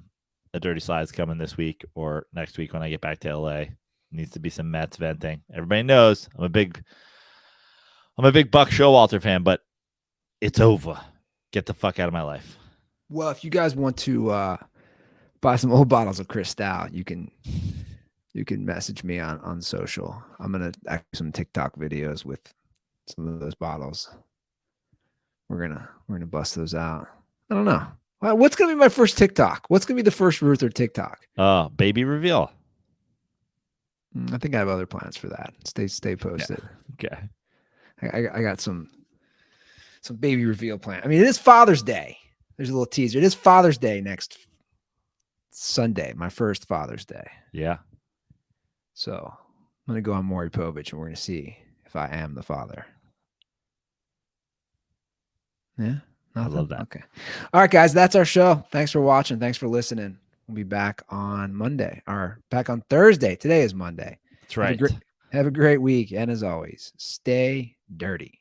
Dirty Slides coming this week or next week when I get back to LA. Needs to be some Mets venting. Everybody knows I'm a big Buck Showalter fan, but it's over. Get the fuck out of my life. Well, if you guys want to buy some old bottles of Cristal, you can message me on social. I'm gonna act some TikTok videos with some of those bottles. We're gonna bust those out. I don't know. What's gonna be my first TikTok? What's gonna be the first Ruther TikTok? Baby reveal. I think I have other plans for that. Stay posted. Yeah. Okay. I got some baby reveal plan. I mean, it is Father's Day. There's a little teaser. It is Father's Day next Sunday, my first Father's Day. Yeah. So I'm gonna go on Maury Povich and we're gonna see if I am the father. Yeah. Nothing? I love that. Okay. All right, guys, that's our show. Thanks for watching. Thanks for listening. We'll be back on Monday or back on Thursday. Today is Monday. That's right. Have a great week. And as always, stay dirty.